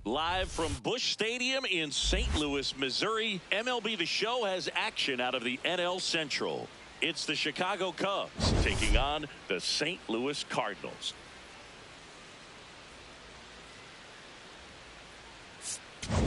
Live from Busch Stadium in St. Louis, Missouri, MLB The Show has action out of the NL Central. It's the Chicago Cubs taking on the St. Louis Cardinals.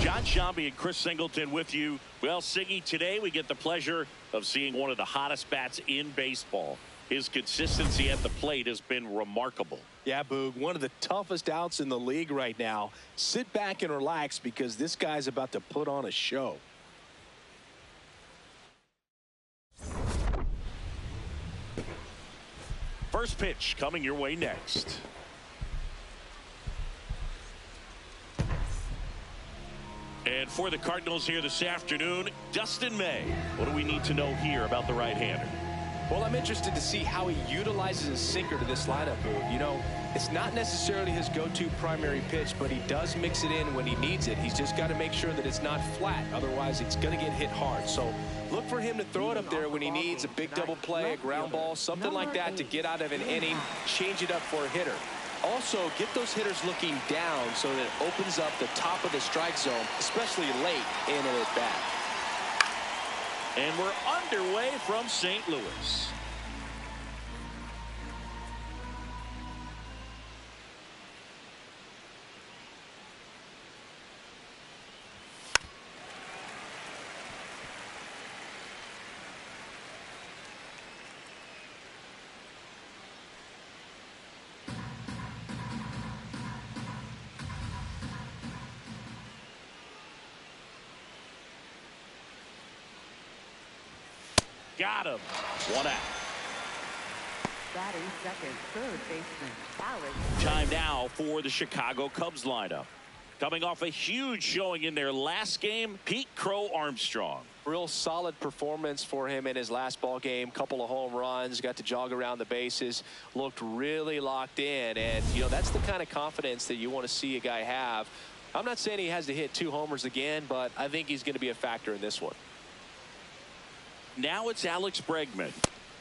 John Shambi and Chris Singleton with you. Well, Siggy, today we get the pleasure of seeing one of the hottest bats in baseball. His consistency at the plate has been remarkable. Yeah, Boog, one of the toughest outs in the league right now. Sit back and relax because this guy's about to put on a show. First pitch coming your way next. And for the Cardinals here this afternoon, Dustin May. What do we need to know here about the right-hander? Well, I'm interested to see how he utilizes his sinker to this lineup, Boog. You know, it's not necessarily his go-to primary pitch, but he does mix it in when he needs it. He's just got to make sure that it's not flat. Otherwise, it's going to get hit hard. So look for him to throw it up there when he needs a big double play, a ground ball, something like that to get out of an inning, change it up for a hitter. Also, get those hitters looking down so that it opens up the top of the strike zone, especially late in an at-bat. And we're underway from St. Louis. Got him. One out. Batting second, third baseman, Alex. Time now for the Chicago Cubs lineup. Coming off a huge showing in their last game, Pete Crow Armstrong. Real solid performance for him in his last ball game. Couple of home runs, got to jog around the bases, looked really locked in. And, you know, that's the kind of confidence that you want to see a guy have. I'm not saying he has to hit 2 homers again, but I think he's going to be a factor in this one. Now it's Alex Bregman.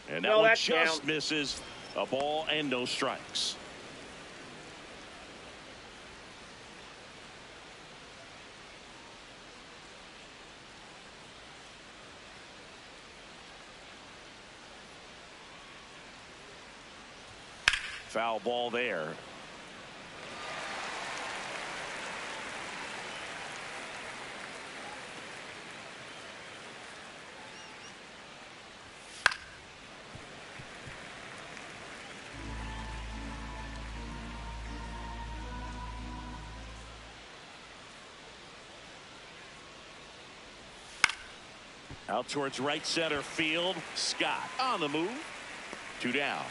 And that one just misses. A ball and no strikes. Foul ball there. Out towards right center field. Scott on the move. 2 down.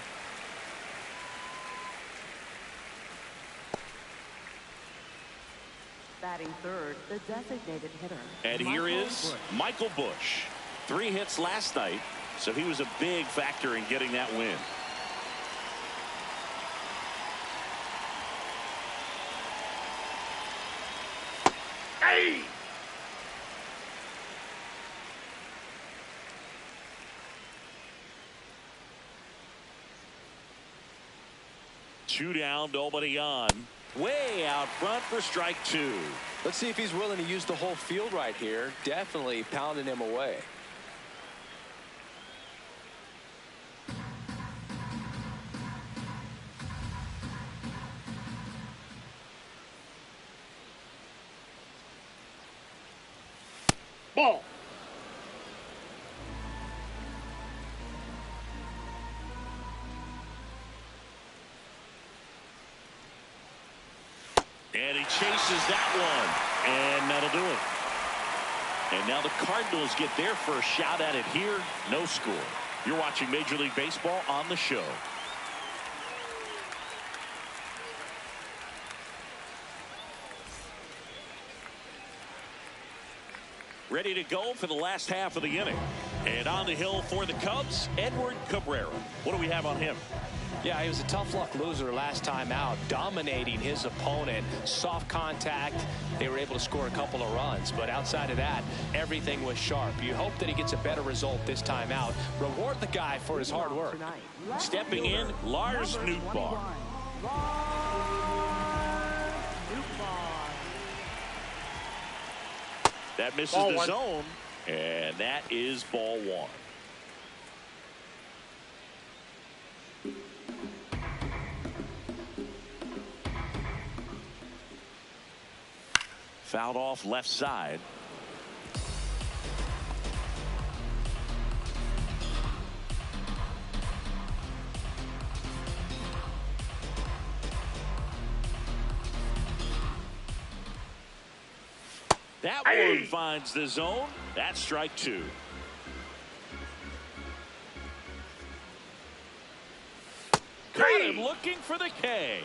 Batting third, the designated hitter. And here is Michael Busch. 3 hits last night, so he was a big factor in getting that win. Hey! Two down, nobody on. Way out front for strike 2. Let's see if he's willing to use the whole field right here. Definitely pounding him away. Ball. And he chases that one. And that'll do it. And now the Cardinals get their first shot at it here. No score. You're watching Major League Baseball on the show. Ready to go for the last half of the inning. And on the hill for the Cubs, Edward Cabrera. What do we have on him? Yeah, he was a tough luck loser last time out, dominating his opponent. Soft contact. They were able to score a couple of runs, but outside of that, everything was sharp. You hope that he gets a better result this time out. Reward the guy for his hard work. Stepping in, Lars Nootbaar. That misses Ball the one. zone, and that is ball one. Fouled off left side. That one finds the zone. That's strike two. Caught him looking for the K.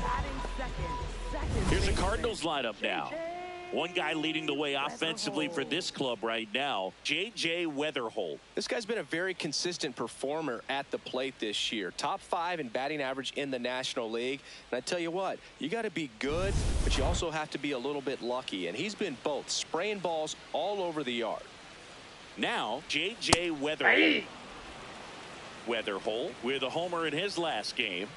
Batting second. Here's the Cardinals lineup now. One guy leading the way offensively for this club right now, J.J. Weatherholt. This guy's been a very consistent performer at the plate this year. Top 5 in batting average in the National League. And I tell you what, you got to be good, but you also have to be a little bit lucky. And he's been both, spraying balls all over the yard. Now, J.J. Weatherholt. Weatherholt with a homer in his last game.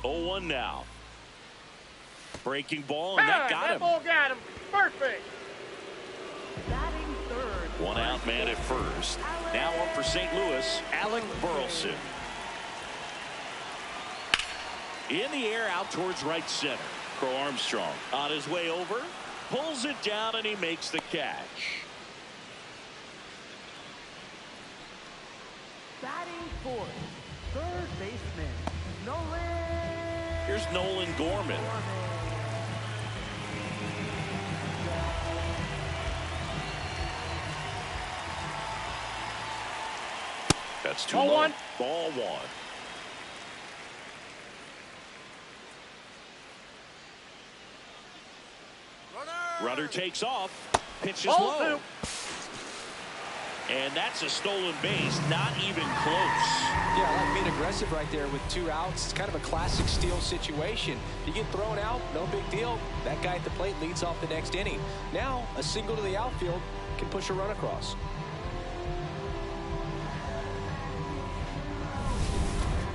Oh, 1 now. Breaking ball, and that got him. Ball got him. Perfect. Batting third. One out man at first. Now up for St. Louis, Alec Burleson. In the air out towards right center. Crow Armstrong on his way over. Pulls it down, and he makes the catch. Batting fourth. Third baseman. Nolan. Here's Nolan Gorman. That's too Ball low. one. Ball one. Runner takes off. Pitches Ball low. two. And that's a stolen base. Not even close. Yeah, I like being aggressive right there with 2 outs. It's kind of a classic steal situation. If you get thrown out, no big deal. That guy at the plate leads off the next inning. Now, a single to the outfield can push a run across.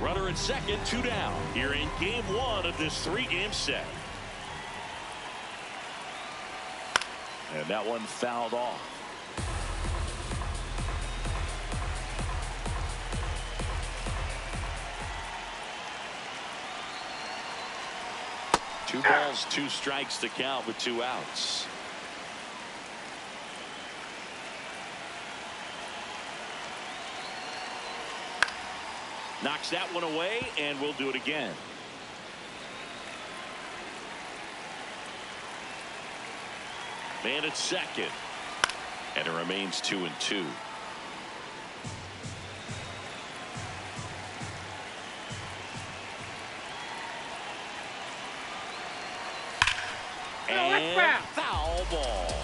Runner at second, 2 down. Here in game 1 of this 3-game set. And that one fouled off. Two balls, 2 strikes to count with 2 outs. Knocks that one away, and we'll do it again. Man at second. And it remains 2-2. And foul ball.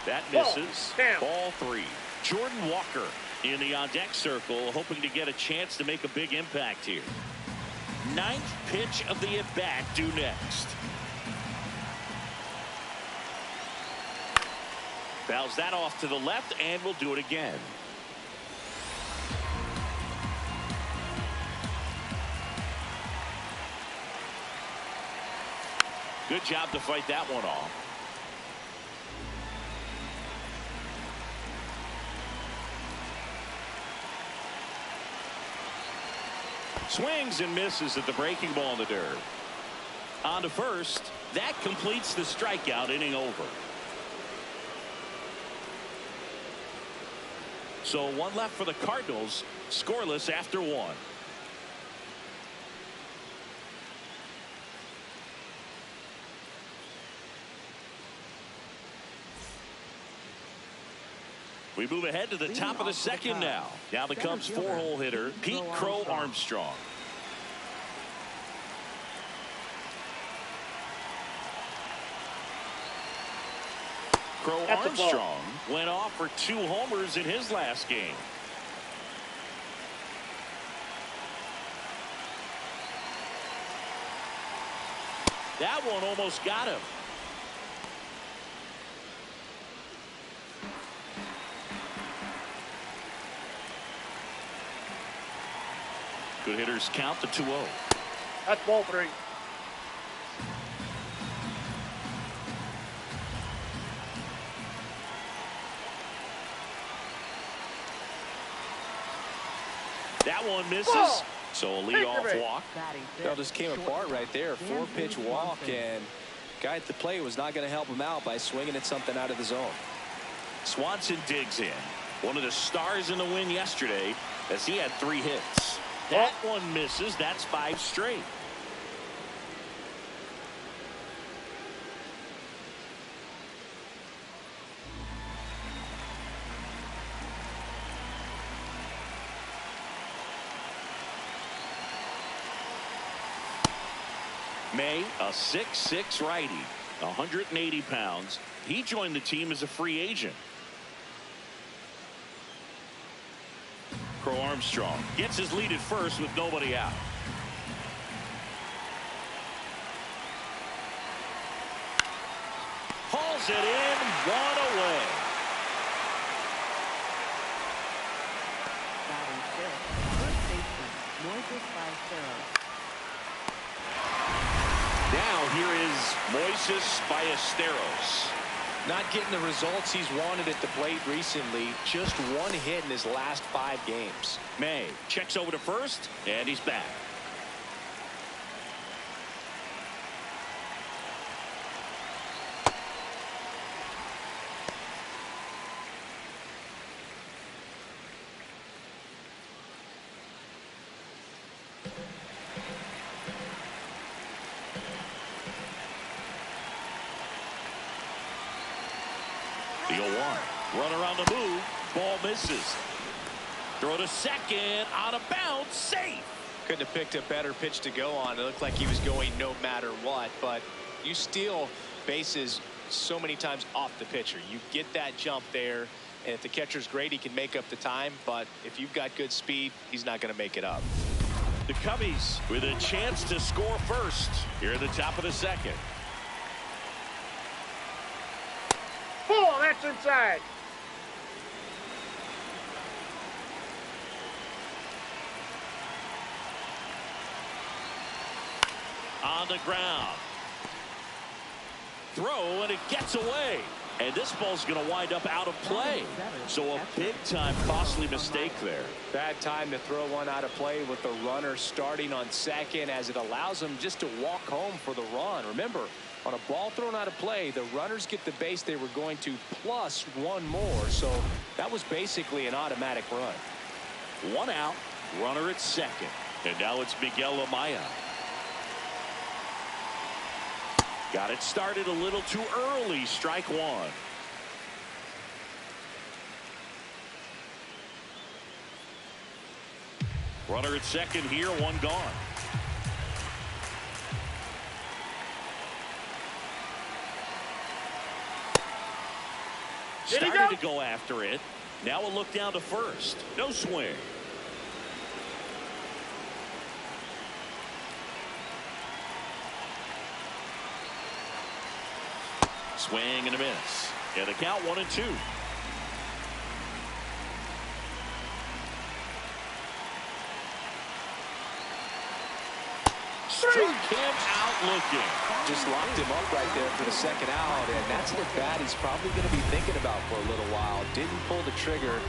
That misses. Ball 3. Jordan Walker in the on-deck circle, hoping to get a chance to make a big impact here. 9th pitch of the at-bat due next. Fouls that off to the left, and we'll do it again. Good job to fight that one off. Swings and misses at the breaking ball in the dirt. On to first. That completes the strikeout, inning over. So 1 left for the Cardinals, scoreless after 1. We move ahead to the top of the second now. Now the Cubs 4-hole hitter, Pete Crow Armstrong. Crow Armstrong went off for 2 homers in his last game. That one almost got him. Good hitters count the 2-0. That's ball 3. That one misses. Ball. So a leadoff walk. Batting Well, fifth. just came Short apart field. right there. Dan 4-pitch Reed walk, Munson. and guy at the plate was not going to help him out by swinging at something out of the zone. Swanson digs in. One of the stars in the win yesterday as he had 3 hits. That one misses. That's 5 straight. May, a 6'6" righty, 180 pounds. He joined the team as a free agent. Crow Armstrong gets his lead at first with nobody out. Hauls it in, 1 away. Batting fifth. First baseman. Moises Ballesteros. Now here is Moises Ballesteros. Not getting the results he's wanted at the plate recently. Just 1 hit in his last 5 games. May checks over to first, and he's back. The 0-1. Runner on the move. Ball misses. Throw to second. On a bounce. Safe. Couldn't have picked a better pitch to go on. It looked like he was going no matter what, but you steal bases so many times off the pitcher. You get that jump there, and if the catcher's great, he can make up the time, but if you've got good speed, he's not going to make it up. The Cubbies with a chance to score first here at the top of the second. Ball, that's inside. On the ground. Throw, and it gets away. And this ball's going to wind up out of play. So a big-time costly mistake there. Bad time to throw one out of play with the runner starting on second, as it allows him just to walk home for the run. Remember, on a ball thrown out of play, the runners get the base they were going to plus 1 more. So that was basically an automatic run. 1 out, runner at second. And now it's Miguel Amaya. Got it started a little too early. Strike 1. Runner at second here, 1 gone. Started to go after it. Now a look down to first. No swing. Swing and a miss. And the count 1-2. Struck him out looking. Just locked him up right there for the second out, and that's an at-bat he's probably going to be thinking about for a little while. Didn't pull the trigger.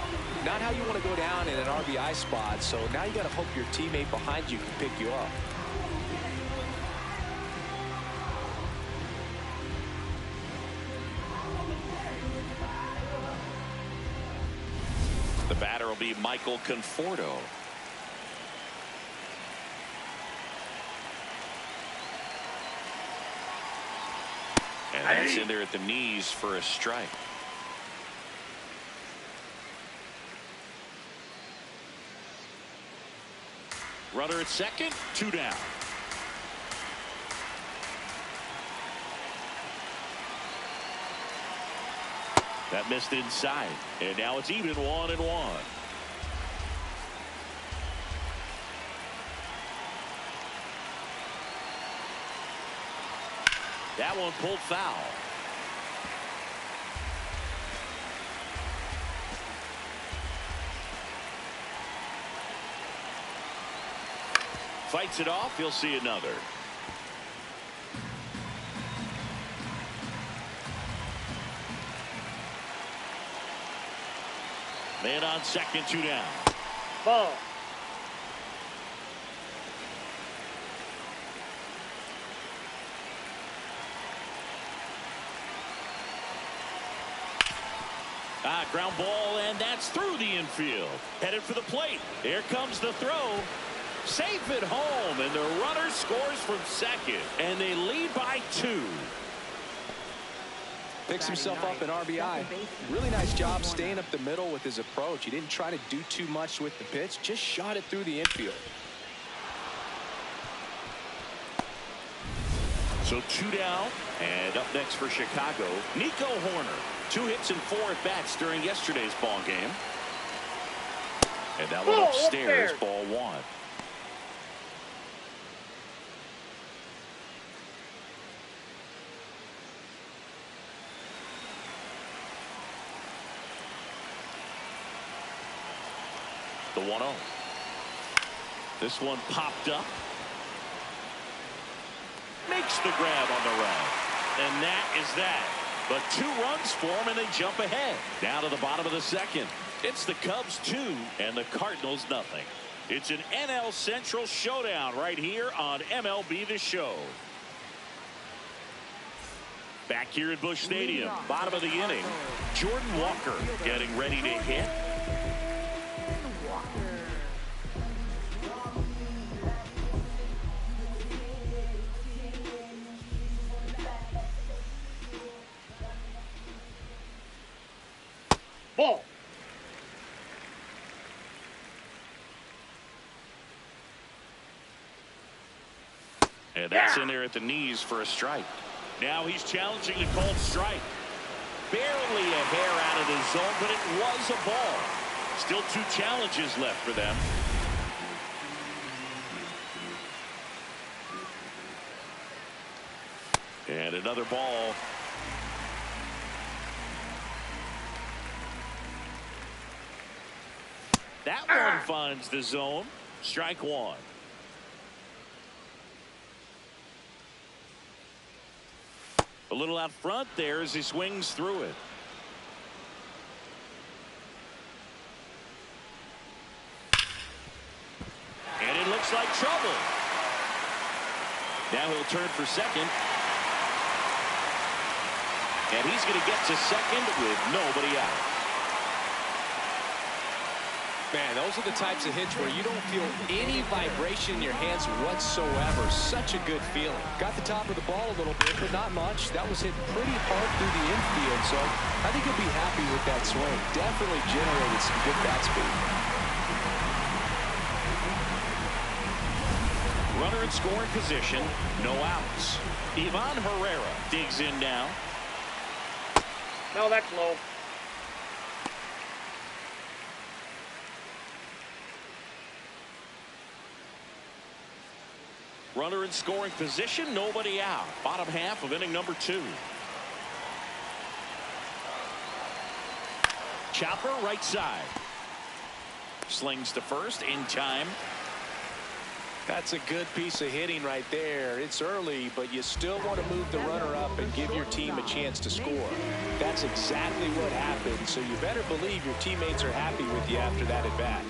Not how you want to go down in an RBI spot, so now you got to hope your teammate behind you can pick you up. The batter will be Michael Conforto. And that's in there at the knees for a strike. Runner at second, 2 down. That missed inside, and now it's even 1-1. That one pulled foul. Fights it off. He'll see another. Man on second, 2 down. Ball. Ground ball, and that's through the infield. Headed for the plate. Here comes the throw. Safe at home, and the runner scores from second, and they lead by 2. Picks himself up an RBI. Really nice job staying up the middle with his approach. He didn't try to do too much with the pitch, just shot it through the infield. So 2 down, and up next for Chicago, Nico Horner. 2 hits and 4 at-bats during yesterday's ball game. And that one upstairs, ball 1. The 1-0. This one popped up. Makes the grab on the run. And that is that. But 2 runs for him, and they jump ahead. Down to the bottom of the second. It's the Cubs 2 and the Cardinals nothing. It's an NL Central showdown right here on MLB The Show. Back here at Busch Stadium, bottom of the inning. Jordan Walker getting ready to hit. Ball. And that's in there at the knees for a strike. Now he's challenging the called strike. Barely a hair out of the zone, but it was a ball. Still 2 challenges left for them. And another ball. That one finds the zone. Strike 1. A little out front there as he swings through it. And it looks like trouble. Now he'll turn for second. And he's going to get to second with nobody out. Man, those are the types of hits where you don't feel any vibration in your hands whatsoever. Such a good feeling. Got the top of the ball a little bit, but not much. That was hit pretty hard through the infield, so I think he'll be happy with that swing. Definitely generated some good bat speed. Runner in scoring position, no outs. Ivan Herrera digs in now. No, that's low. Runner in scoring position, nobody out. Bottom half of inning number 2. Chopper right side. Slings to first in time. That's a good piece of hitting right there. It's early, but you still want to move the runner up and give your team a chance to score. That's exactly what happened, so you better believe your teammates are happy with you after that at bat.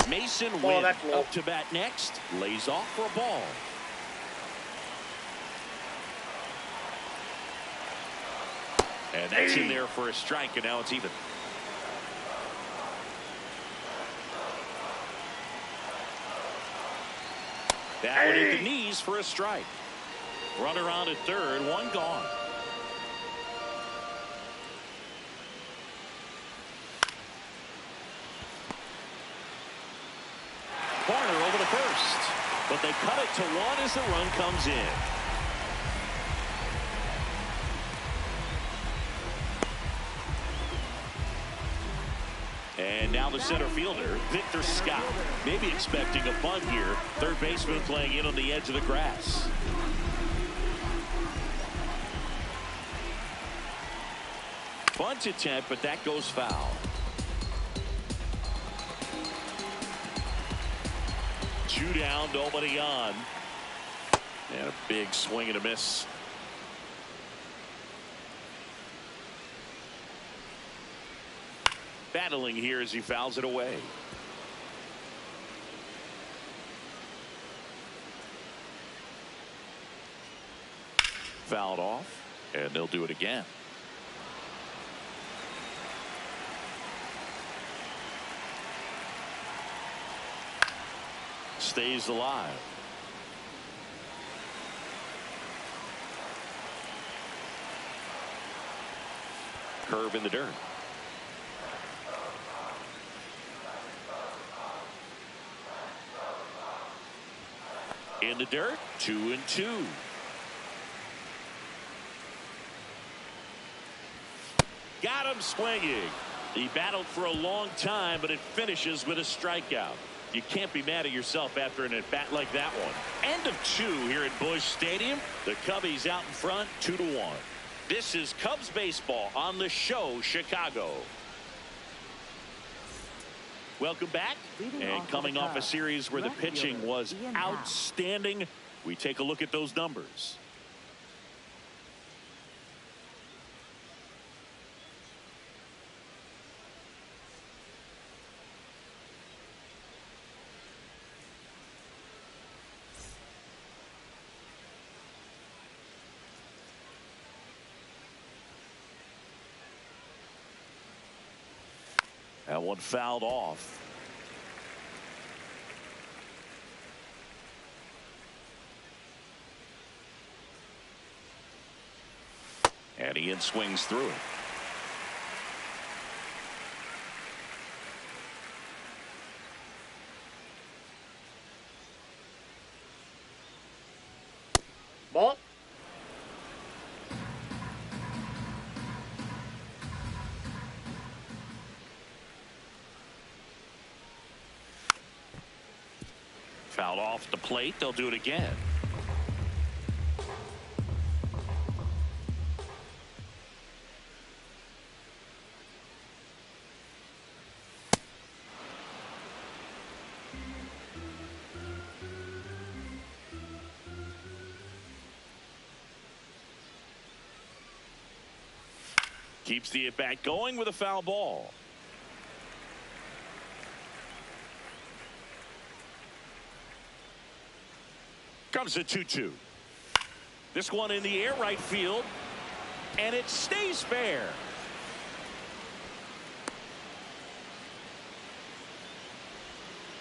Mason Wynn up to bat next. Lays off for a ball. And that's in there for a strike, and now it's even. That one hit the knees for a strike. Runner on at third, 1 gone. Corner over the first, but they cut it to 1 as the run comes in. And now the center fielder, Victor Scott. Maybe expecting a bunt here. Third baseman playing in on the edge of the grass. Bunt attempt, but that goes foul. Two down, nobody on. And a big swing and a miss. Battling here as he fouls it away. Fouled off, and they'll do it again. Stays alive. Curve in the dirt. In the dirt, 2-2. Got him swinging. He battled for a long time, but it finishes with a strikeout. You can't be mad at yourself after an at-bat like that one. End of 2 here at Busch Stadium. The Cubbies out in front, 2-1. This is Cubs baseball on the show, Chicago. Welcome back. And coming off a series where the pitching was outstanding, we take a look at those numbers. That one fouled off. And Ian swings through it. Ball. Fouled off the plate. They'll do it again. Keeps the at-bat going with a foul ball. Comes a 2-2. This one in the air, right field, and it stays fair.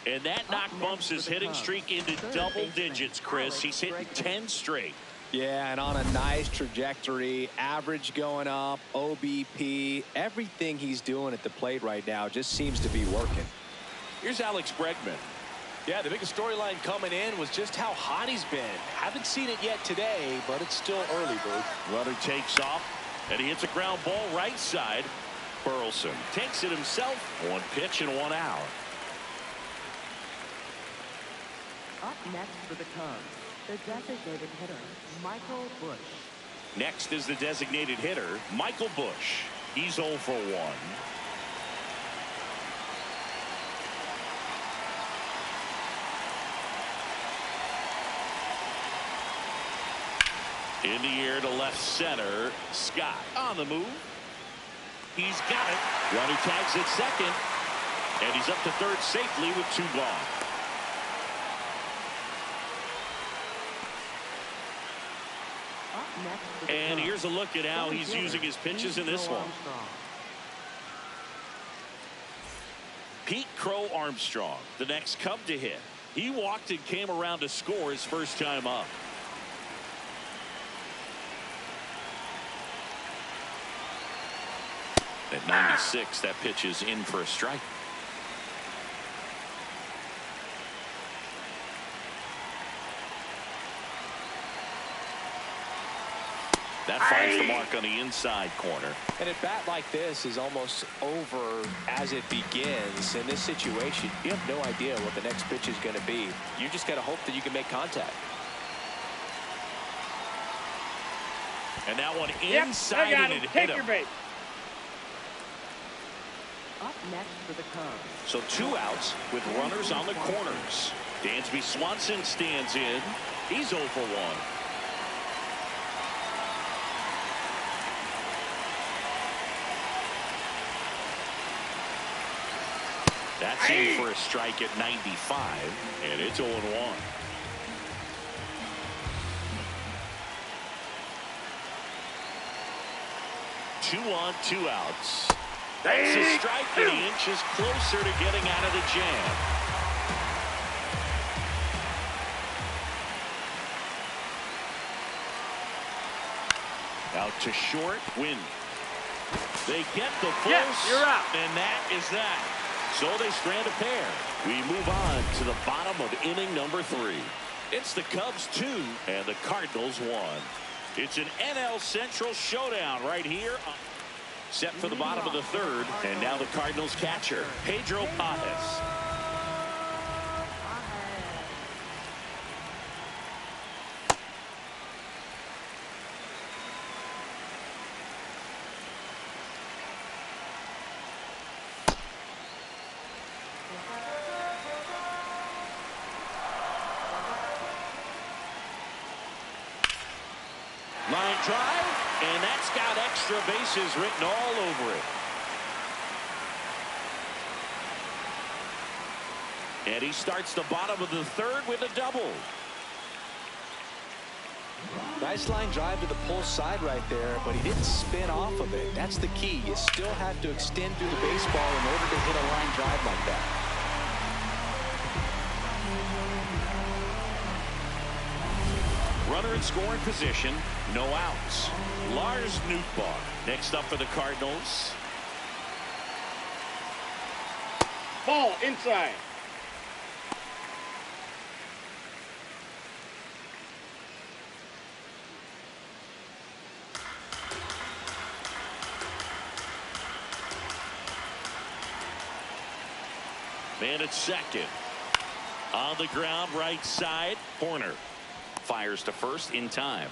And that knock bumps his hitting streak into double digits, Chris. He's hitting 10 straight. Yeah, and on a nice trajectory, average going up, OBP, everything he's doing at the plate right now just seems to be working. Here's Alex Bregman. Yeah, the biggest storyline coming in was just how hot he's been. Haven't seen it yet today, but it's still early, Bert. Runner takes off, and he hits a ground ball right side. Burleson takes it himself. One pitch and 1 out. Up next for the Cubs, the designated hitter, Michael Busch. Next is the designated hitter, Michael Busch. He's 0 for 1. In the air to left center. Scott on the move. He's got it. Runner tags at second. And he's up to third safely with 2 gone. And here's a look at how he's using his pitches in this one. Pete Crow Armstrong, the next Cub to hit. He walked and came around to score his first time up. At 96, that pitch is in for a strike. That finds the mark on the inside corner. And a bat like this is almost over as it begins. In this situation, you have no idea what the next pitch is going to be. You just got to hope that you can make contact. And that one Yep, inside I got and him. it hit Take him. your bait. Up next for the Cubs. So 2 outs with runners on the corners. Dansby Swanson stands in. He's 0 for 1. That's in for a strike at 95, and it's 0-1. 2 on, 2 outs. That's a strike, and he inches closer to getting out of the jam. Out to short, win. They get the force, Yes, you're out. and that is that. So they strand a pair. We move on to the bottom of inning number 3. It's the Cubs 2 and the Cardinals 1. It's an NL Central showdown right here. Set for the bottom of the 3rd, and now the Cardinals catcher, Pedro Pajes. Line drive, and that's got extra bases written all over it. And he starts the bottom of the 3rd with a double. Nice line drive to the pull side right there, but he didn't spin off of it. That's the key. You still have to extend through the baseball in order to hit a line drive like that. Runner in scoring position, no outs. Lars Nootbaar next up for the Cardinals. Ball inside. Man at second. On the ground, right side, corner. Fires to first in time.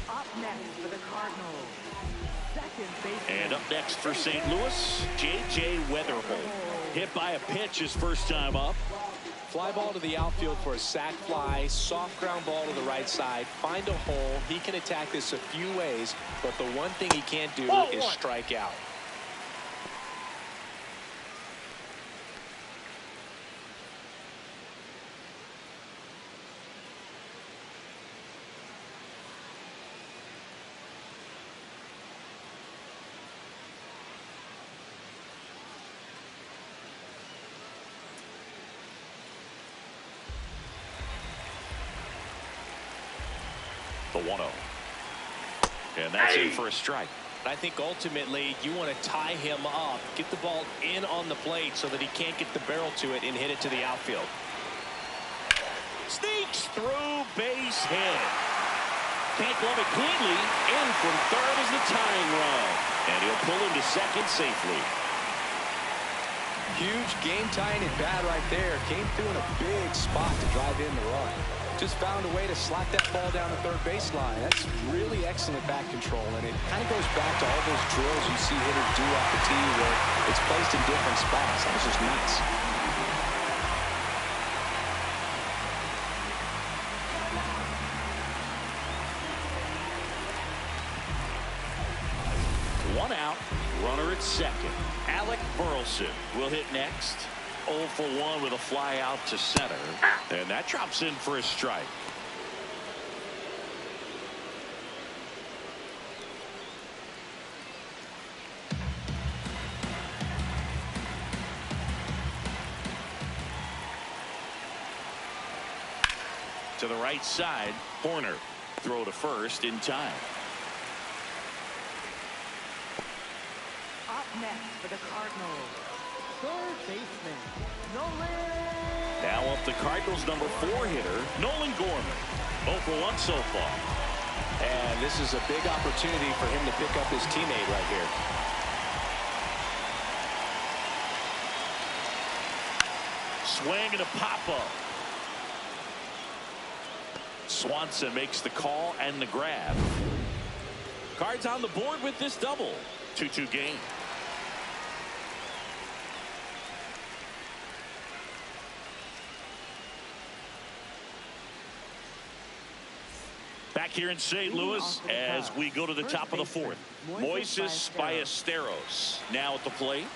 Up next for the Cardinals. Second baseman. And up next for St. Louis, J.J. Weatherholt. Hit by a pitch his first time up. Fly ball to the outfield for a sac fly. Soft ground ball to the right side. Find a hole. He can attack this a few ways, but the one thing he can't do is strike out. The 1-0. And that's in for a strike. I think ultimately you want to tie him up, get the ball in on the plate so that he can't get the barrel to it and hit it to the outfield. Sneaks through, base hit. Can't glove it cleanly. In from 3rd is the tying run. And he'll pull him to 2nd safely. Huge game tying at bat right there. Came through in a big spot to drive in the run. Just found a way to slap that ball down the 3rd baseline. That's really excellent bat control, and it kind of goes back to all those drills you see hitters do off the tee where it's placed in different spots. That was just nuts. One out, runner at second. Alec Burleson will hit next. 0 for 1 with a fly out to center. And that drops in for a strike. To the right side, corner. Throw to first in time. Up next for the Cardinals. Third baseman, Nolan Now up the Cardinals' #4 hitter, Nolan Gorman. 0 for 1 so far. And this is a big opportunity for him to pick up his teammate right here. Swing and a pop-up. Swanson makes the call and the grab. Cards on the board with this double. 2-2 game. Back here in St. Louis as we go to the top of the 4th. Moises Ballesteros now at the plate.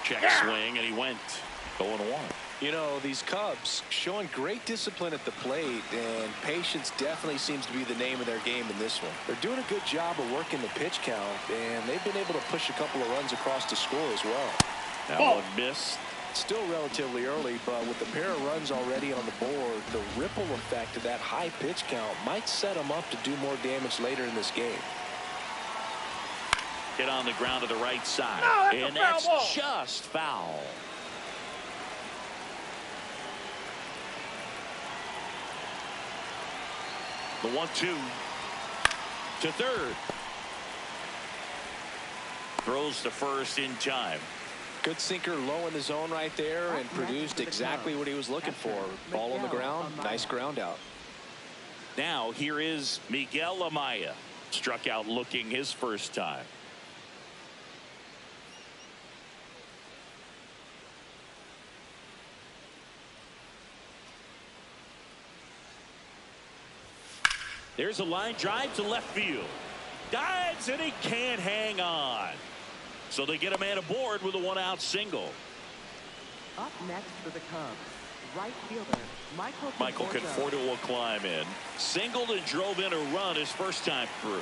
Check swing, and he went 0-1. You know, these Cubs showing great discipline at the plate, and patience definitely seems to be the name of their game in this one. They're doing a good job of working the pitch count, and they've been able to push a couple of runs across to score as well. That one missed. Still relatively early, but with a pair of runs already on the board, the ripple effect of that high pitch count might set them up to do more damage later in this game. Hit on the ground to the right side. No, and that's just foul. The 1-2 to third. Throws to first in time. Good sinker low in the zone right there and produced exactly what he was looking for. Ball on the ground, nice ground out. Now here is Miguel Amaya. Struck out looking his first time. There's a line drive to left field. Dives and he can't hang on. So they get a man aboard with a 1-out single. Up next for the Cubs, right fielder Michael Conforto will climb in. Singled and drove in a run his first time through.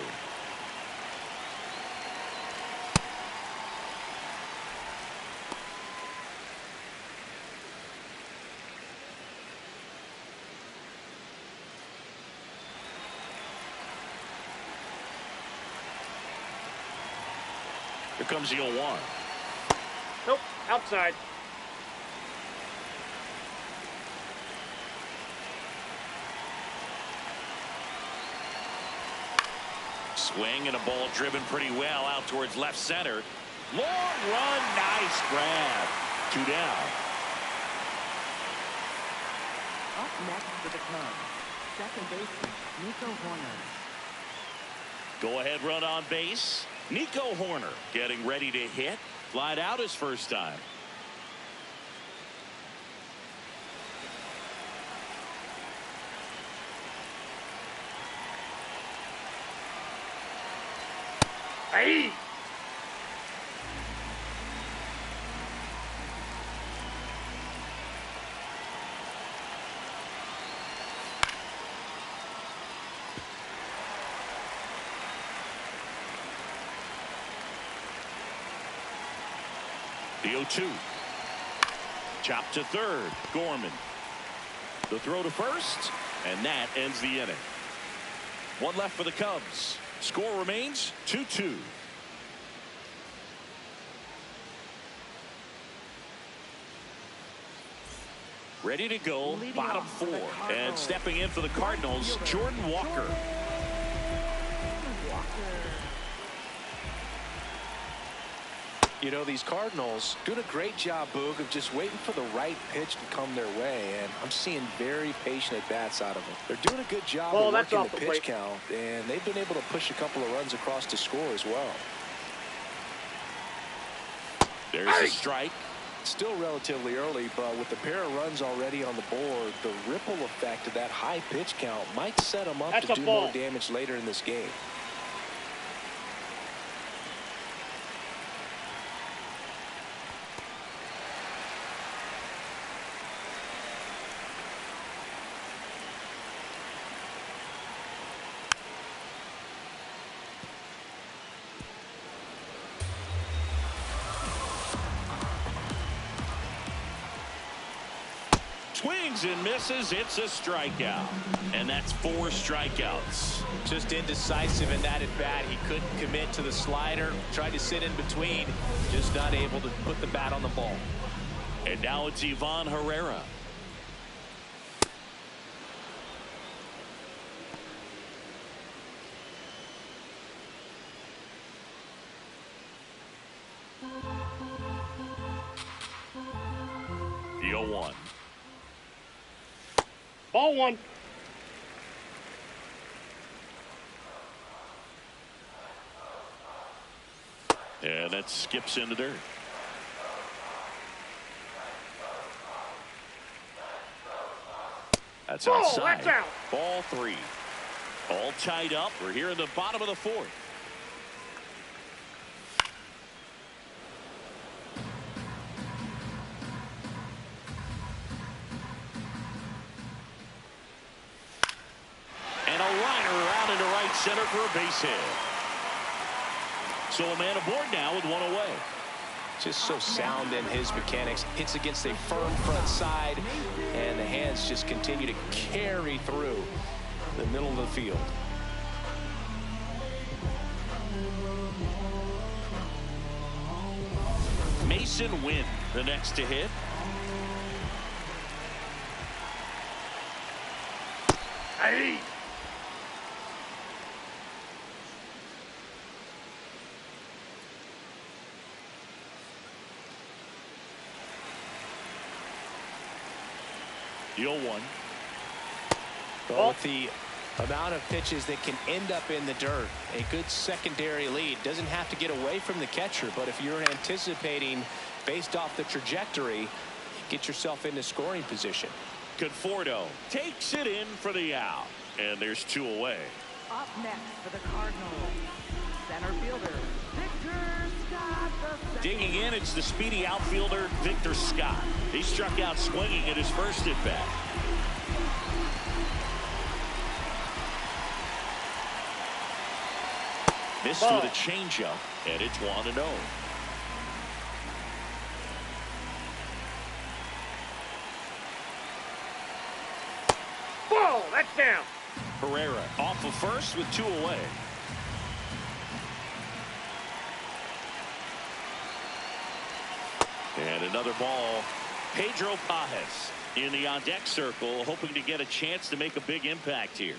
Here comes the 0-1. Nope, outside. Swing and a ball driven pretty well out towards left center. Long run, nice grab. 2 down. Up next for the Cubs, second baseman Nico Horner. Go ahead run on base. Nico Horner getting ready to hit. Flied out his first time. Hey! The 0-2. Chop to third. Gorman. The throw to first. And that ends the inning. 1 left for the Cubs. Score remains 2-2. Ready to go. Bottom 4. And stepping in for the Cardinals, Jordan Walker. You know, these Cardinals doing a great job, Boog, of just waiting for the right pitch to come their way, and I'm seeing very patient at-bats out of them. They're doing a good job of working the pitch count, and they've been able to push a couple of runs across to score as well. There's a strike. Still relatively early, but with a pair of runs already on the board, the ripple effect of that high pitch count might set them up to do more damage later in this game. Swing swings and misses. It's a strikeout. And that's 4 strikeouts. Just indecisive in that at bat. He couldn't commit to the slider. Tried to sit in between. Just not able to put the bat on the ball. And now it's Ivan Herrera. The 0-1. Ball 1. And that skips in the dirt. That's outside. That's out. Ball 3. All tied up. We're here in the bottom of the 4th. And a liner around into right center for a base hit. So a man aboard now with 1 away. Just so sound in his mechanics. Hits against a firm front side, and the hands just continue to carry through the middle of the field. Mason Wynn, the next to hit. Hey. The 0-1. But with the amount of pitches that can end up in the dirt, a good secondary lead. Doesn't have to get away from the catcher, but if you're anticipating based off the trajectory, get yourself into scoring position. Conforto takes it in for the out. And there's 2 away. Up next for the Cardinals, center fielder, Victor Scott. Digging in, it's the speedy outfielder, Victor Scott. He struck out swinging at his first at-bat. Missed with a changeup, and it's 1-0. Ball. That's down. Herrera off of first with 2 away. And another ball. Pedro Pajes in the on-deck circle, hoping to get a chance to make a big impact here.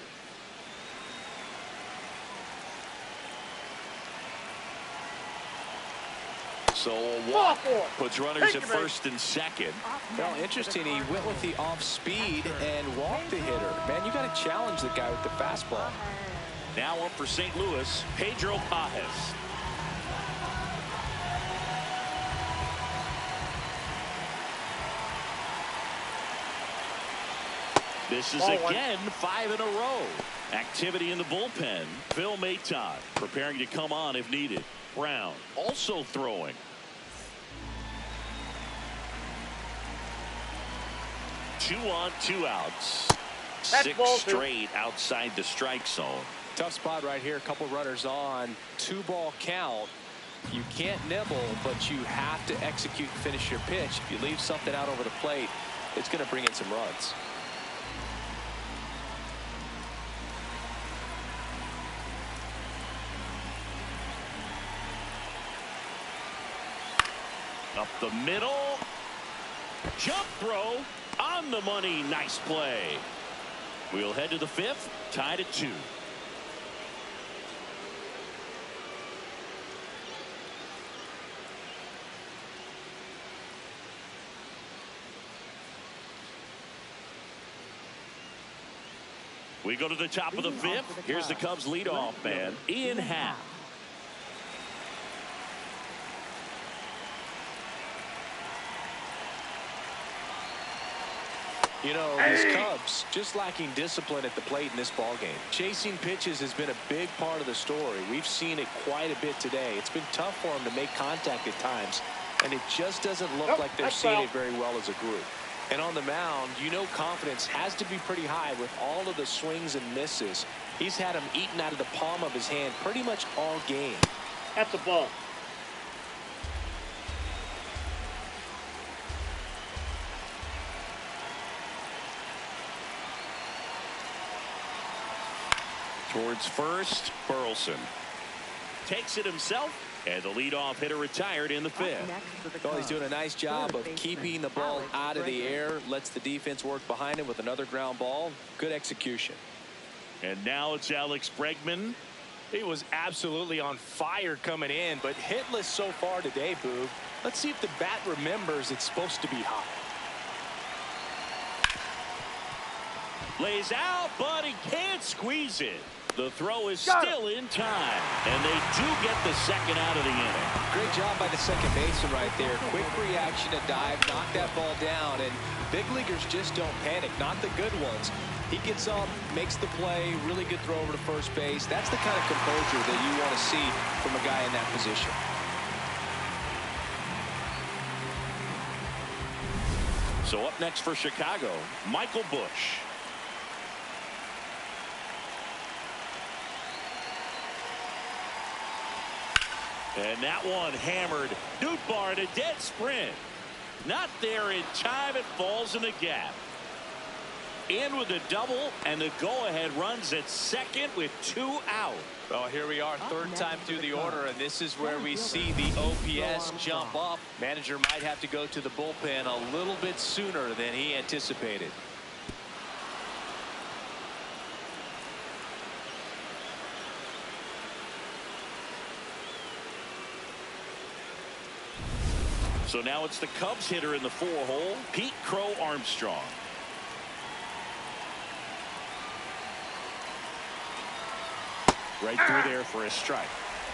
So a walk puts runners at first and second. Well, interesting. He went with the off speed and walked the hitter. Man, you got to challenge the guy with the fastball. Now up for St. Louis, Pedro Pajes. This is again 5 in a row. Activity in the bullpen. Phil Maton preparing to come on if needed. Brown also throwing. 2 on, 2 outs. That's 6 ball 2. straight outside the strike zone. Tough spot right here. A couple runners on. 2-ball count. You can't nibble, but you have to execute and finish your pitch. If you leave something out over the plate, it's going to bring in some runs. Up the middle. Jump throw on the money. Nice play. We'll head to the 5th, tied at 2. We go to the top of the 5th. Here's the Cubs leadoff man, Ian Happ. You know, these Cubs just lacking discipline at the plate in this ballgame. Chasing pitches has been a big part of the story. We've seen it quite a bit today. It's been tough for them to make contact at times, and it just doesn't look like they're seeing it very well as a group. And on the mound, you know, confidence has to be pretty high with all of the swings and misses. He's had them eaten out of the palm of his hand pretty much all game. That's a ball. Towards first, Burleson takes it himself, and the leadoff hitter retired in the fifth. Well, he's doing a nice job of keeping the ball out of the air, lets the defense work behind him with another ground ball. Good execution. And now it's Alex Bregman. He was absolutely on fire coming in, but hitless so far today, Boog. Let's see if the bat remembers it's supposed to be hot. Lays out, but he can't squeeze it. The throw is still in time, and they do get the second out of the inning. Great job by the second baseman right there. Quick reaction to dive, knock that ball down, and big leaguers just don't panic, not the good ones. He gets up, makes the play, really good throw over to first base. That's the kind of composure that you want to see from a guy in that position. So up next for Chicago, Michael Busch. And that one hammered. Nootbaar in a dead sprint. Not there in time. It falls in the gap. In with a double, and the go-ahead runs at second with 2 out. Well, here we are, third time through the order, and this is where we see the OPS jump up. Manager might have to go to the bullpen a little bit sooner than he anticipated. So now it's the Cubs hitter in the 4-hole, Pete Crow Armstrong. Right through there for a strike.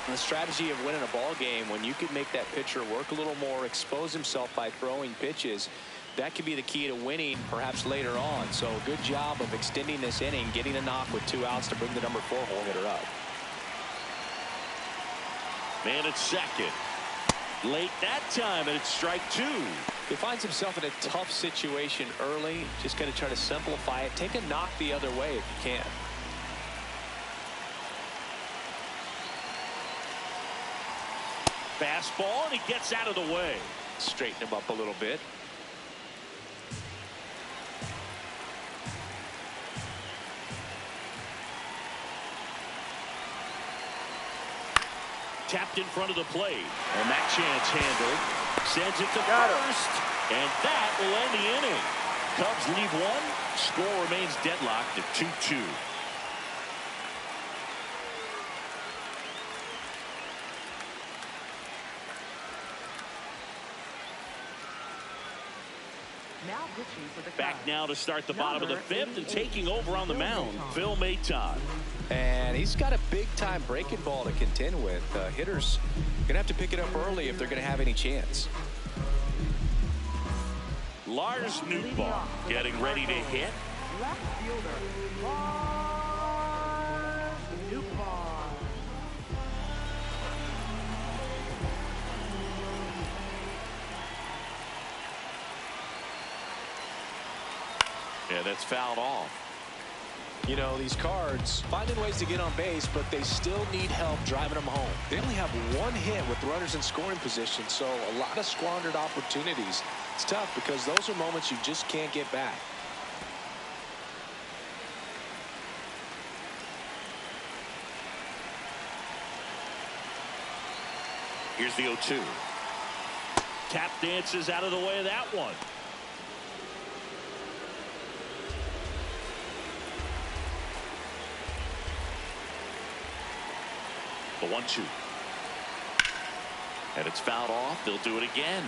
The strategy of winning a ball game, when you can make that pitcher work a little more, expose himself by throwing pitches, that could be the key to winning perhaps later on. So good job of extending this inning, getting a knock with 2 outs to bring the number 4-hole hitter up. Man at second. Late that time, and it's strike 2. He finds himself in a tough situation early. Just going to try to simplify it. Take a knock the other way if you can. Fastball, and he gets out of the way. Straighten him up a little bit. Tapped in front of the plate, and that chance handled. Sends it to first, and that will end the inning. Cubs leave one. Score remains deadlocked at 2-2. Now pitching for the Back Cubs. now to start the bottom of the Number 5th, and 88, taking over on the mound, Phil Maton. And he's got a big-time breaking ball to contend with. Hitters going to have to pick it up early if they're going to have any chance. Lars Nootbaar getting ready to hit. Left fielder, Lars Nootbaar. Yeah, that's fouled off. You know, these Cards finding ways to get on base, but they still need help driving them home. They only have 1 hit with runners in scoring position, so a lot of squandered opportunities. It's tough because those are moments you just can't get back. Here's the 0-2. Tap dances out of the way of that one. The 1-2. And it's fouled off. They'll do it again.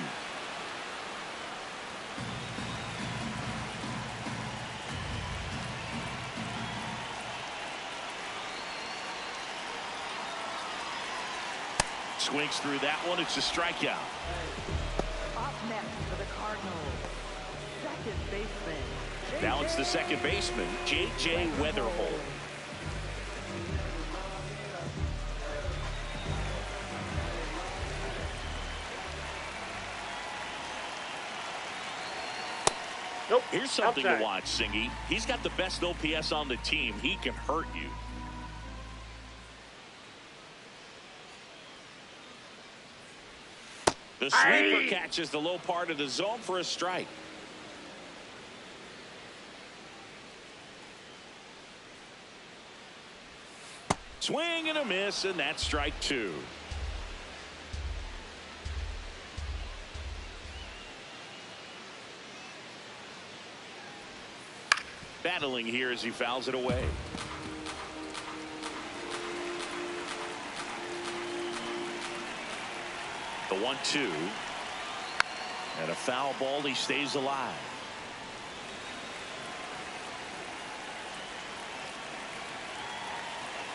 Swings through that one. It's a strikeout. Up next for the Cardinals, second baseman. Now it's the second baseman, J.J. Weatherholt. Nope. Here's something Outside. to watch, Singy. He's got the best OPS on the team. He can hurt you. The sweeper catches the low part of the zone for a strike. Swing and a miss, and that's strike two. Battling here as he fouls it away. The 1-2. And a foul ball. He stays alive.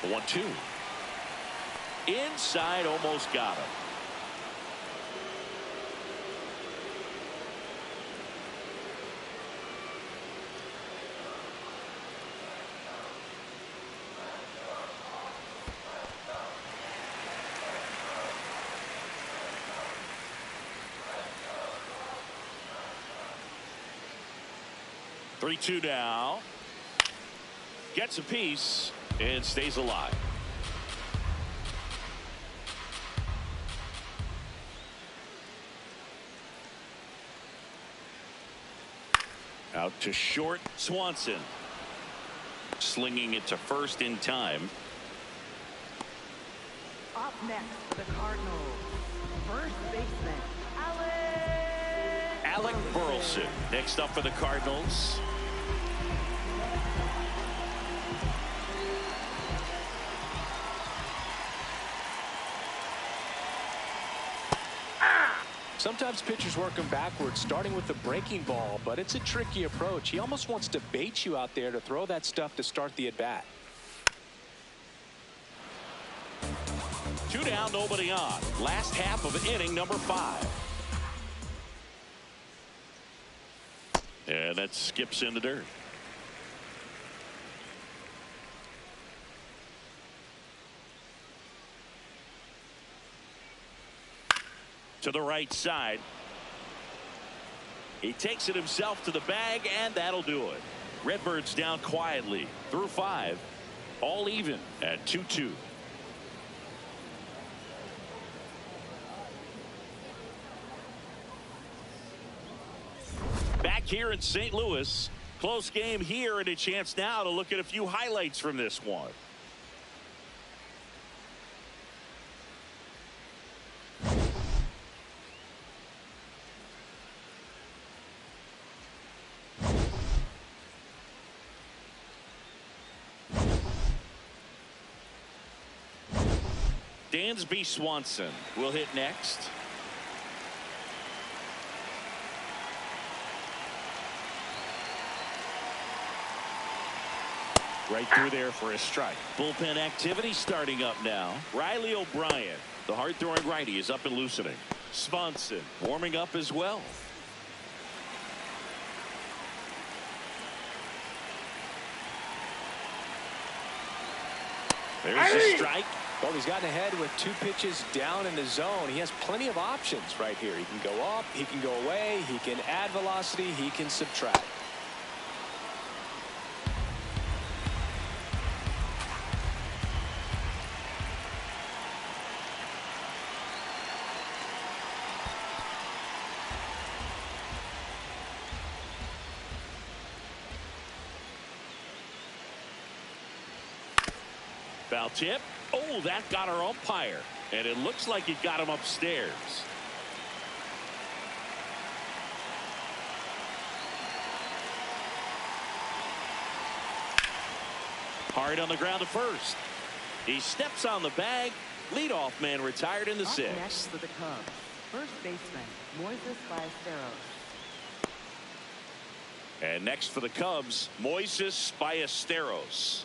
The 1-2. Inside, almost got him. Three-two now. Gets a piece and stays alive. Out to short. Swanson slinging it to first in time. Up next for the Cardinals, first baseman, Alec Burleson next up for the Cardinals. Sometimes pitchers work him backwards, starting with the breaking ball, but it's a tricky approach. He almost wants to bait you out there to throw that stuff to start the at-bat. Two down, nobody on. Last half of inning number 5. And that skips in the dirt. To the right side. He takes it himself to the bag, and that'll do it. Redbirds down quietly through 5. All even at 2-2. Back here in St. Louis. Close game here, and a chance now to look at a few highlights from this one. Dansby Swanson will hit next. Right through there for a strike. Bullpen activity starting up now. Riley O'Brien, the hard-throwing righty, is up and loosening. Swanson warming up as well. There's a strike. Well, he's gotten ahead with 2 pitches down in the zone. He has plenty of options right here. He can go up, he can go away, he can add velocity, he can subtract. Foul tip. Oh, that got our umpire. And it looks like it got him upstairs. Hard on the ground to first. He steps on the bag. Leadoff man retired in the 6th. Next for the Cubs, first baseman, Moises Ballesteros. And next for the Cubs, Moises Ballesteros.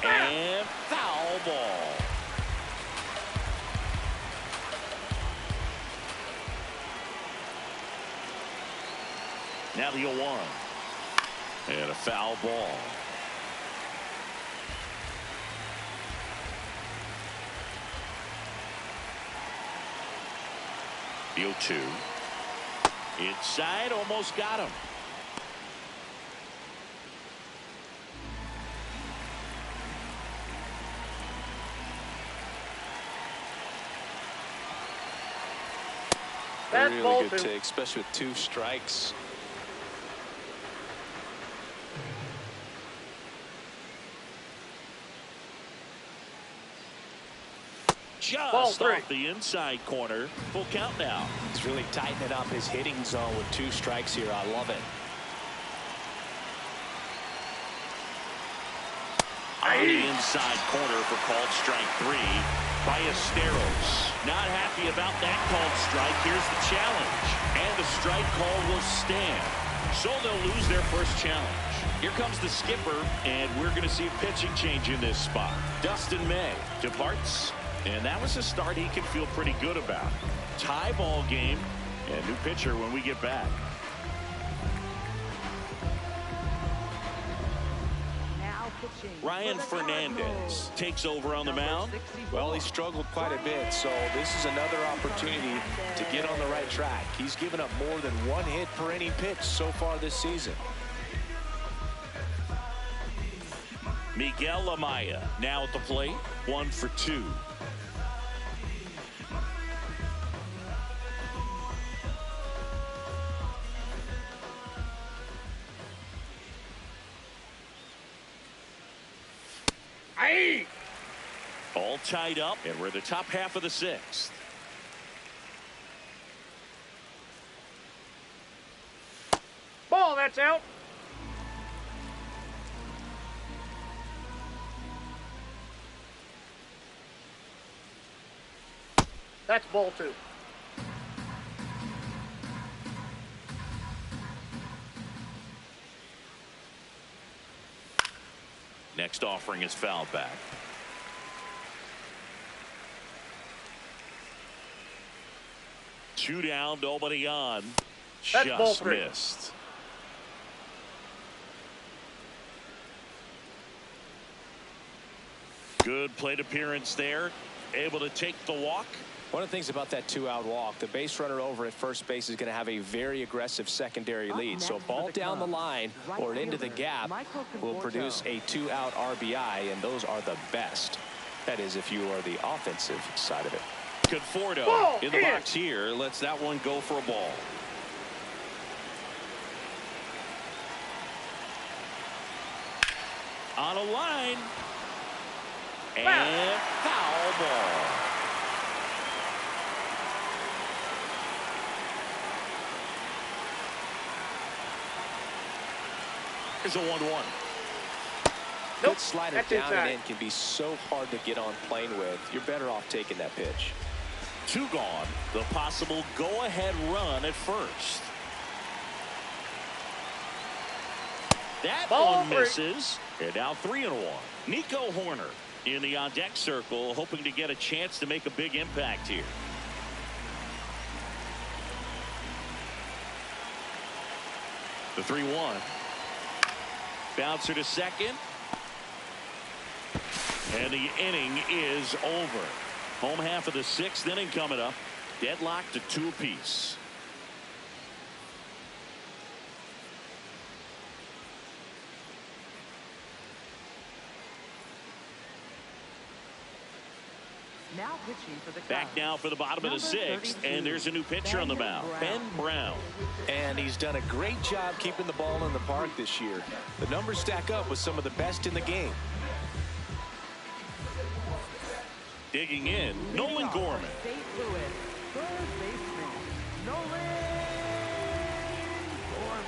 And foul ball. Now the 0-1. And a foul ball. The 0-2. Inside, almost got him. That's Really ball good 2. take, especially with 2 strikes. Ball Just 3. off the inside corner. Full count now. He's really tightening up his hitting zone with 2 strikes here. I love it. On the inside corner for called strike 3 by Esteros. Not happy about that called strike. Here's the challenge. And the strike call will stand. So they'll lose their first challenge. Here comes the skipper, and we're going to see a pitching change in this spot. Dustin May departs, and that was a start he can feel pretty good about. Tie ball game, and new pitcher when we get back. Ryan Fernandez takes over on the mound. Well, he struggled quite a bit, so this is another opportunity to get on the right track. He's given up more than 1 hit per inning pitch so far this season. Miguel Amaya now at the plate, 1 for 2. All tied up, and we're in the top half of the 6th. Ball, that's out. That's ball 2. Next offering is fouled back. Two down, nobody on. That's ball Just 3. missed. Good plate appearance there. Able to take the walk. One of the things about that 2-out walk, the base runner over at first base is going to have a very aggressive secondary lead. So a ball down the line or into the gap will produce a 2-out RBI, and those are the best. That is, if you are the offensive side of it. Conforto Ball in the in. box here. Lets that one go for a ball. On a line. And foul ball. Here's a 1-1. Nope, Good slider that's down inside. and in can be so hard to get on plane with. You're better off taking that pitch. 2 gone. The possible go-ahead run at first. That Ball one 3. misses. And now 3-1. Nico Horner in the on-deck circle, hoping to get a chance to make a big impact here. The 3-1. Bouncer to second. And the inning is over. Home half of the 6th inning coming up. Deadlocked to 2 apiece. Now pitching for the Back Cubs. now for the bottom of the 6th, and there's a new pitcher on the mound, Ben Brown. And he's done a great job keeping the ball in the park this year. The numbers stack up with some of the best in the game. Digging in, Nolan Gorman. St. Louis, third baseman, Nolan Gorman.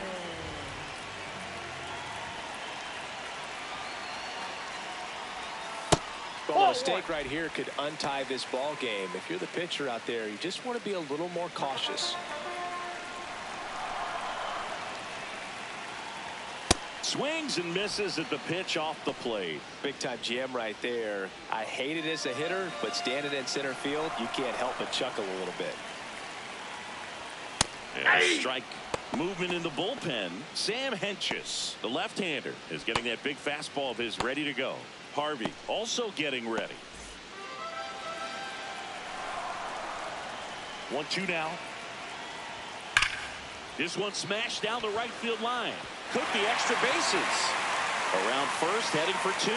Well, a mistake right here could untie this ball game. If you're the pitcher out there, you just want to be a little more cautious. Swings and misses at the pitch off the plate. Big time jam right there. I hate it as a hitter, but standing in center field, you can't help but chuckle a little bit. And strike movement in the bullpen. Sam Hentges, the left-hander, is getting that big fastball of his ready to go. Harvey also getting ready. 1-2 now. This one smashed down the right field line. Could be extra bases. Around first, heading for 2.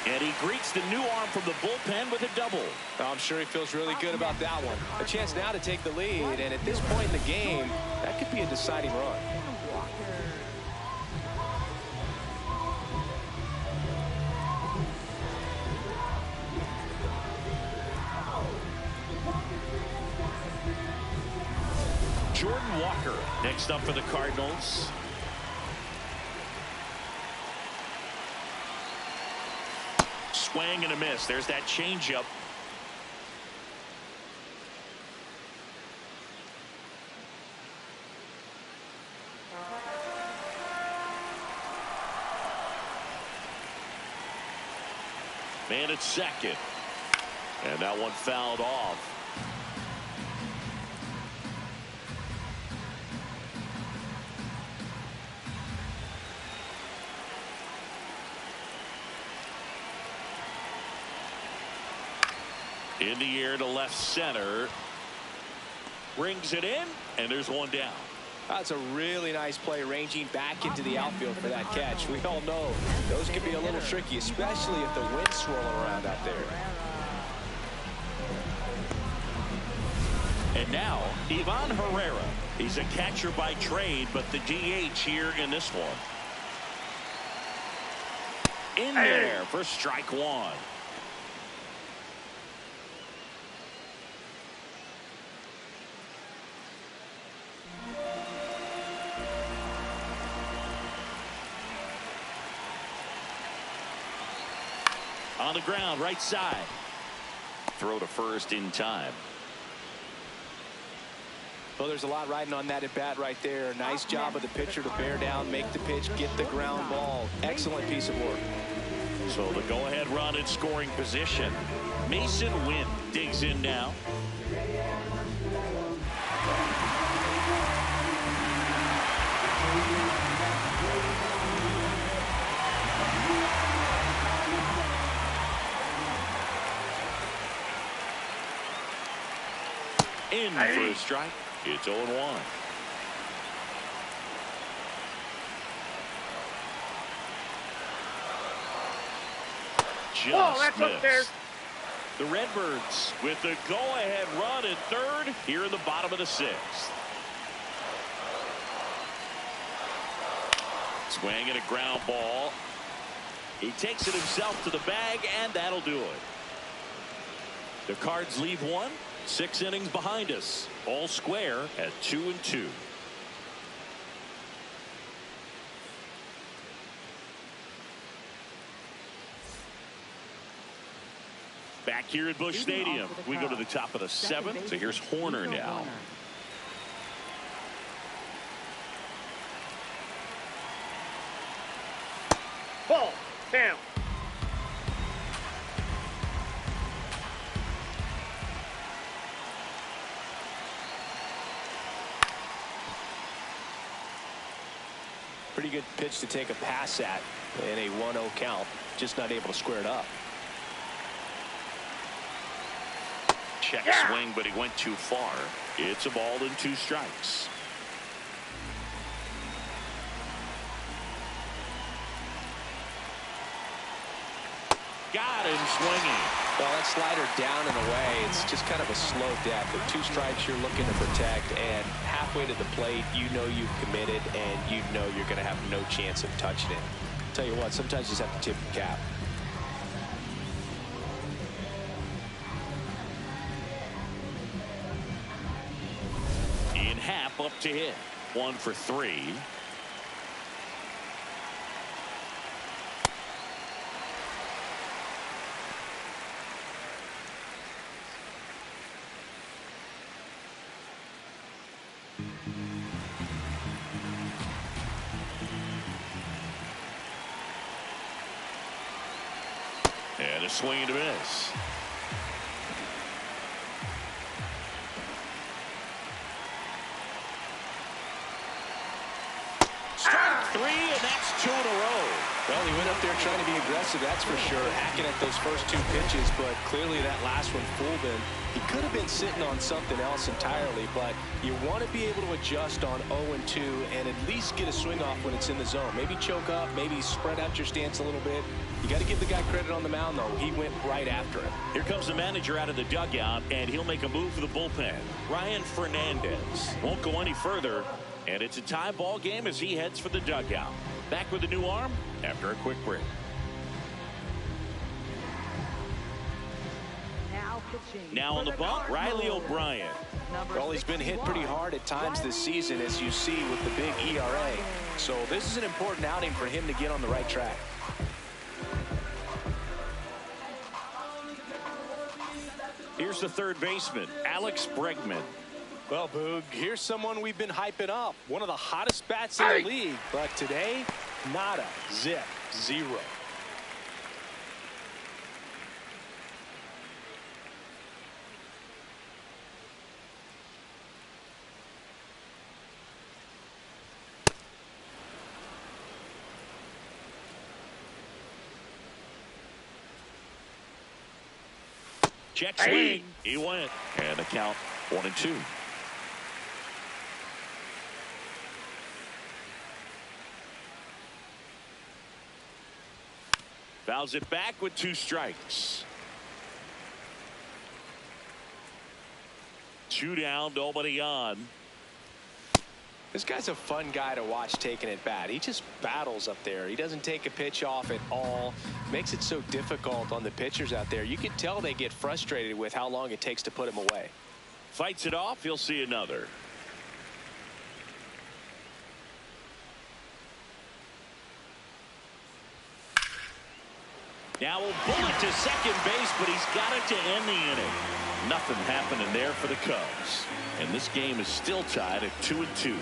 And he greets the new arm from the bullpen with a double. I'm sure he feels really good about that one. A chance now to take the lead, and at this point in the game, that could be a deciding run. Jordan Walker next up for the Cardinals. Swing and a miss. There's that changeup. Man at second. And that one fouled off. In the air to left center. Brings it in, and there's one down. That's a really nice play, ranging back into the outfield for that catch. We all know those can be a little tricky, especially if the wind's swirling around out there. And now, Ivan Herrera. He's a catcher by trade, but the DH here in this one. In there for strike one. On the ground, right side. Throw to first in time. Well, there's a lot riding on that at bat right there. Nice job of the pitcher to bear down, make the pitch, get the ground ball. Excellent piece of work. So the go-ahead run in scoring position. Mason Wynn digs in now. In for a strike. It's 0-1. Just missed. The Redbirds with the go-ahead run at third here in the bottom of the sixth. Swing and a ground ball. He takes it himself to the bag, and that'll do it. The Cards leave one. 6 innings behind us. All square at 2-2. Back here at Busch Stadium, we go to the top of the 7th. So here's Horner now. Ball down. Pretty good pitch to take a pass at in a 1-0 count. Just not able to square it up. Check swing, but he went too far. It's a ball and 2 strikes. Got him swinging. Well, that slider down and away, it's just kind of a slow death. With 2 strikes you're looking to protect, and halfway to the plate, you know you've committed, and you know you're going to have no chance of touching it. Tell you what, sometimes you just have to tip your cap. In half up to hit. 1 for 3. And a swing and a miss. Strike 3, and that's 2 in a row. Well, he went up there trying to be aggressive, that's for sure, hacking at those first two pitches, but clearly that last one fooled him. He could have been sitting on something else entirely, but you want to be able to adjust on 0-2 and at least get a swing off when it's in the zone. Maybe choke up, maybe spread out your stance a little bit. You got to give the guy credit on the mound, though. He went right after him. Here comes the manager out of the dugout, and he'll make a move for the bullpen. Ryan Fernandez won't go any further, and it's a tie ball game as he heads for the dugout. Back with a new arm after a quick break. Now on the bump, Riley O'Brien. Well, he's been hit pretty hard at times this season, as you see with the big ERA. So this is an important outing for him to get on the right track. Here's the third baseman, Alex Bregman. Well, Boog, here's someone we've been hyping up. One of the hottest bats in the league. But today, nada, zip, zero. Check swing. He went. And the count 1-2. Fouls it back with 2 strikes. 2 down, nobody on. This guy's a fun guy to watch taking at bat. He just battles up there. He doesn't take a pitch off at all. Makes it so difficult on the pitchers out there. You can tell they get frustrated with how long it takes to put him away. Fights it off. He'll see another. Now a bullet to second base, but he's got it to end the inning. Nothing happening there for the Cubs. And this game is still tied at 2-2.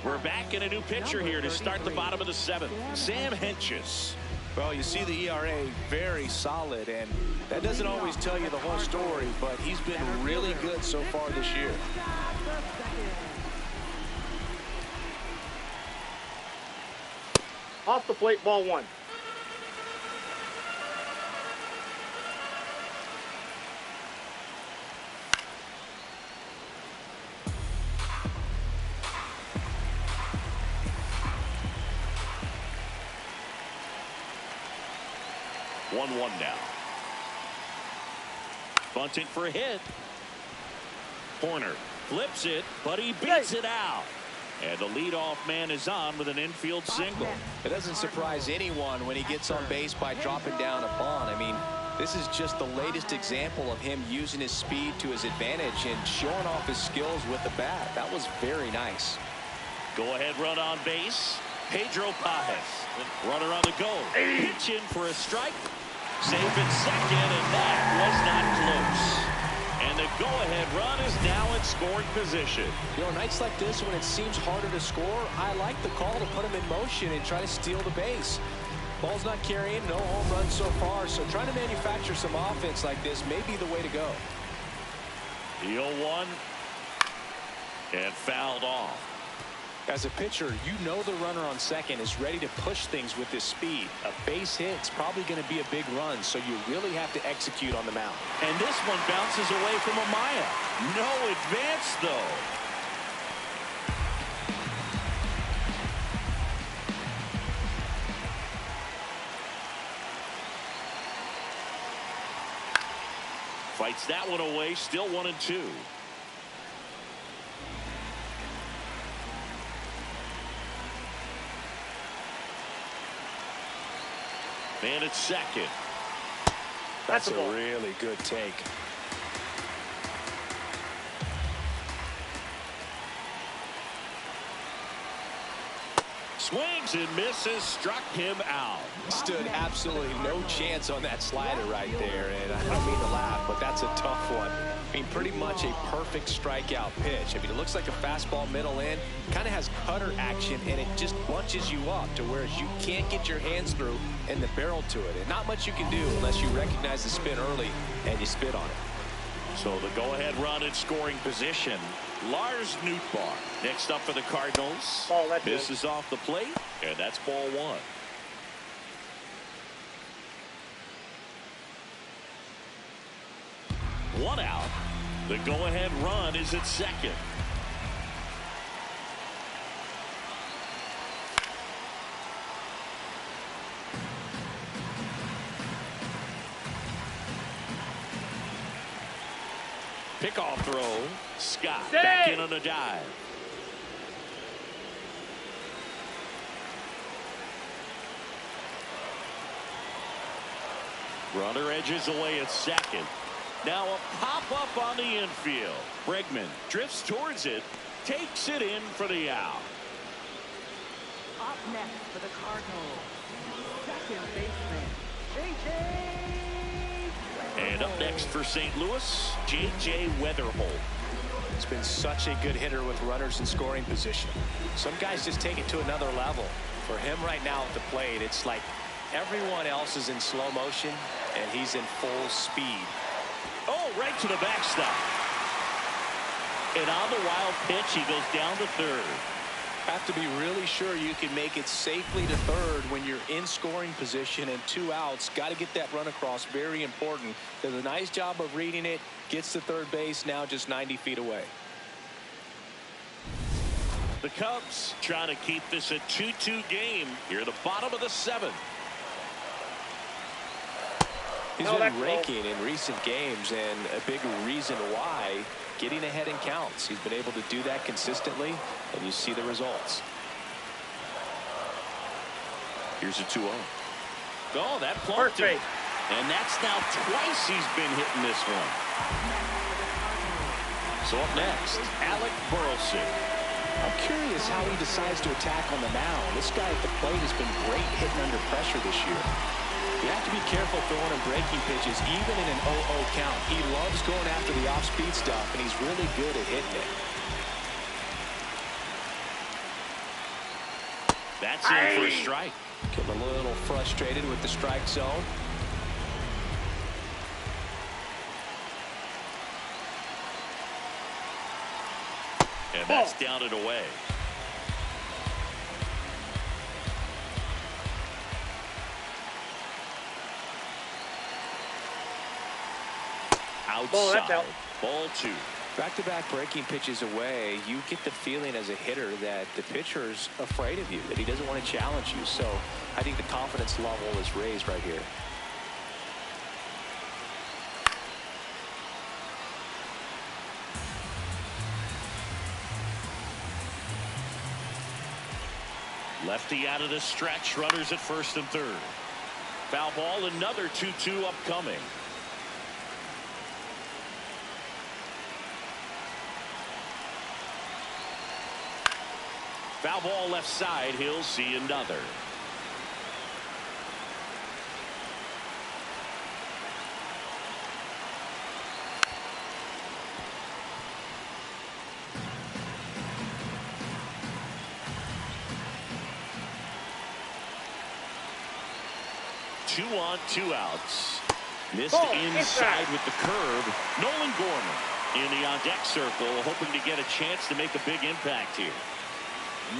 We're back in a new pitcher here to start the bottom of the 7th. Sam Hentges. Well, you see the ERA very solid, and that doesn't always tell you the whole story, but he's been really good so far this year. Off the plate, ball 1. One now. Bunting for a hit. Corner flips it, but he beats it out. And the leadoff man is on with an infield single. It doesn't surprise anyone when he gets on base by dropping down a bunt. I mean, this is just the latest example of him using his speed to his advantage and showing off his skills with the bat. That was very nice. Go ahead run on base. Pedro Pajes. Runner on the go. Pitch in for a strike. Safe at second, and that was not close. And the go-ahead run is now in scoring position. You know, nights like this when it seems harder to score, I like the call to put him in motion and try to steal the base. Ball's not carrying, no home runs so far, so trying to manufacture some offense like this may be the way to go. The 0-1 and fouled off. As a pitcher, you know the runner on second is ready to push things with his speed. A base hit's probably going to be a big run, so you really have to execute on the mound. And this one bounces away from Amaya. No advance, though. Fights that one away, still 1-2. Man at second. That's a really good take. Swings and misses, struck him out. Stood absolutely no chance on that slider right there, and I don't mean to laugh, but that's a tough one. I mean, pretty much a perfect strikeout pitch. I mean, it looks like a fastball middle in, kind of has cutter action, and it just bunches you up to where you can't get your hands through and the barrel to it. And not much you can do unless you recognize the spin early and you spit on it. So the go-ahead run in scoring position. Lars Nootbaar next up for the Cardinals. Ball, that's This it. is off the plate, and that's ball one. One out. The go-ahead run is at second. Pickoff throw. Scott back in on a dive. Runner edges away at second. Now a pop-up on the infield. Bregman drifts towards it, takes it in for the out. Up next for the Cardinals, second baseman, J.J. And up next for St. Louis, J.J. Weatherholt. He's been such a good hitter with runners in scoring position. Some guys just take it to another level. For him right now at the plate, it's like everyone else is in slow motion, and he's in full speed. Oh, right to the backstop. And on the wild pitch, he goes down to third. Have to be really sure you can make it safely to third when you're in scoring position and 2 outs. Got to get that run across. Very important. Does a nice job of reading it. Gets to third base, now just 90 feet away. The Cubs trying to keep this a 2-2 game here at the bottom of the 7th. He's been raking in recent games, and a big reason why, getting ahead in counts. He's been able to do that consistently, and you see the results. Here's a 2-0. Oh, that plunked him. And that's now twice he's been hitting this one. So up next, Alec Burleson. I'm curious how he decides to attack on the mound. This guy at the plate has been great hitting under pressure this year. You have to be careful throwing him breaking pitches, even in an 0-0 count. He loves going after the off-speed stuff, and he's really good at hitting it. That's in for a strike. Getting a little frustrated with the strike zone. And that's down and away. Outside. Ball 2. Back-to-back breaking pitches away, you get the feeling as a hitter that the pitcher's afraid of you, that he doesn't want to challenge you. So I think the confidence level is raised right here. Lefty out of the stretch, runners at first and third. Foul ball, another 2-2 upcoming. Foul ball left side, he'll see another. Two on, 2 outs. Missed inside with the curve. Nolan Gorman in the on-deck circle, hoping to get a chance to make a big impact here.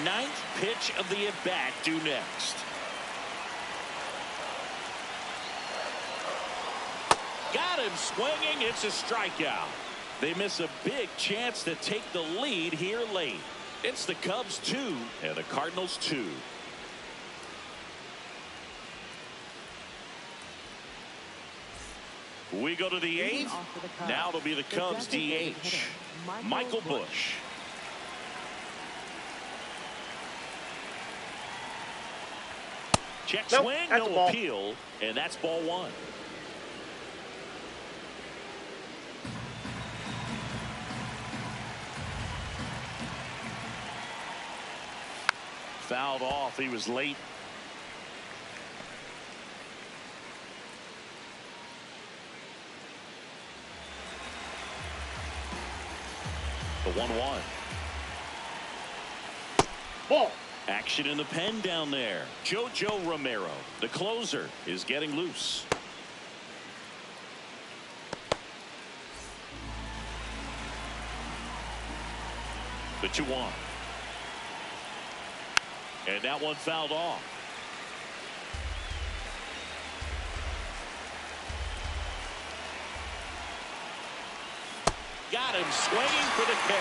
9th pitch of the at-bat due next. Got him swinging. It's a strikeout. They miss a big chance to take the lead here late. It's the Cubs 2 and the Cardinals 2. We go to the 8th. Now it'll be the Cubs DH, Michael Busch. Check swing, no appeal, and that's ball 1. Fouled off. He was late. The 1-1. Ball. Action in the pen down there. JoJo Romero, the closer, is getting loose. The 2-1. And that one fouled off. Got him swinging for the K.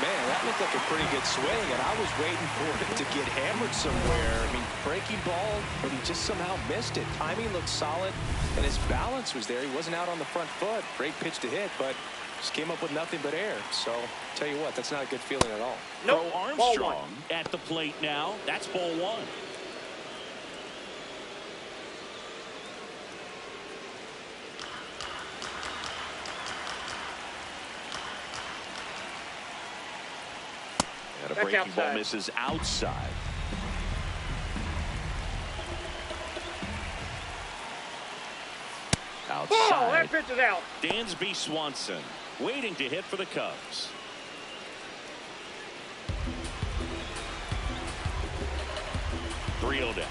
Man, that looked like a pretty good swing, and I was waiting for it to get hammered somewhere. I mean, breaking ball, but he just somehow missed it. Timing looked solid, and his balance was there. He wasn't out on the front foot. Great pitch to hit, but just came up with nothing but air. So, tell you what, that's not a good feeling at all. Nope. Armstrong at the plate now. That's ball 1. And a breaking ball misses outside. Oh, that pitch is out. Dansby Swanson waiting to hit for the Cubs. Three-0 down.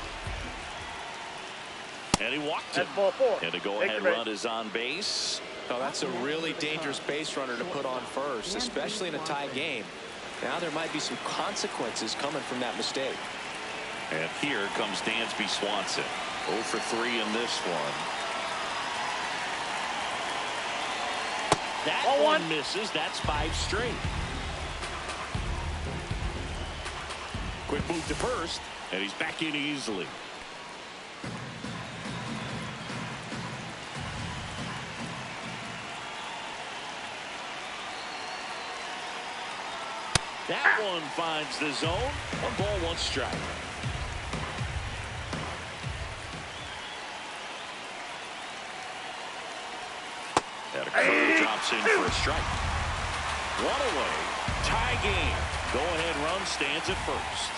And he walked it. That's ball 4. And a go-ahead run is on base. Oh, that's a really dangerous base runner to put on first, especially in a tie game. Now there might be some consequences coming from that mistake. And here comes Dansby Swanson. 0 for 3 in this one. That one misses. That's 5 straight. Quick move to first, and he's back in easily. That one finds the zone. 1 ball, 1 strike. And a curve drops in for a strike. 1 away. Tie game. Go-ahead run stands at first.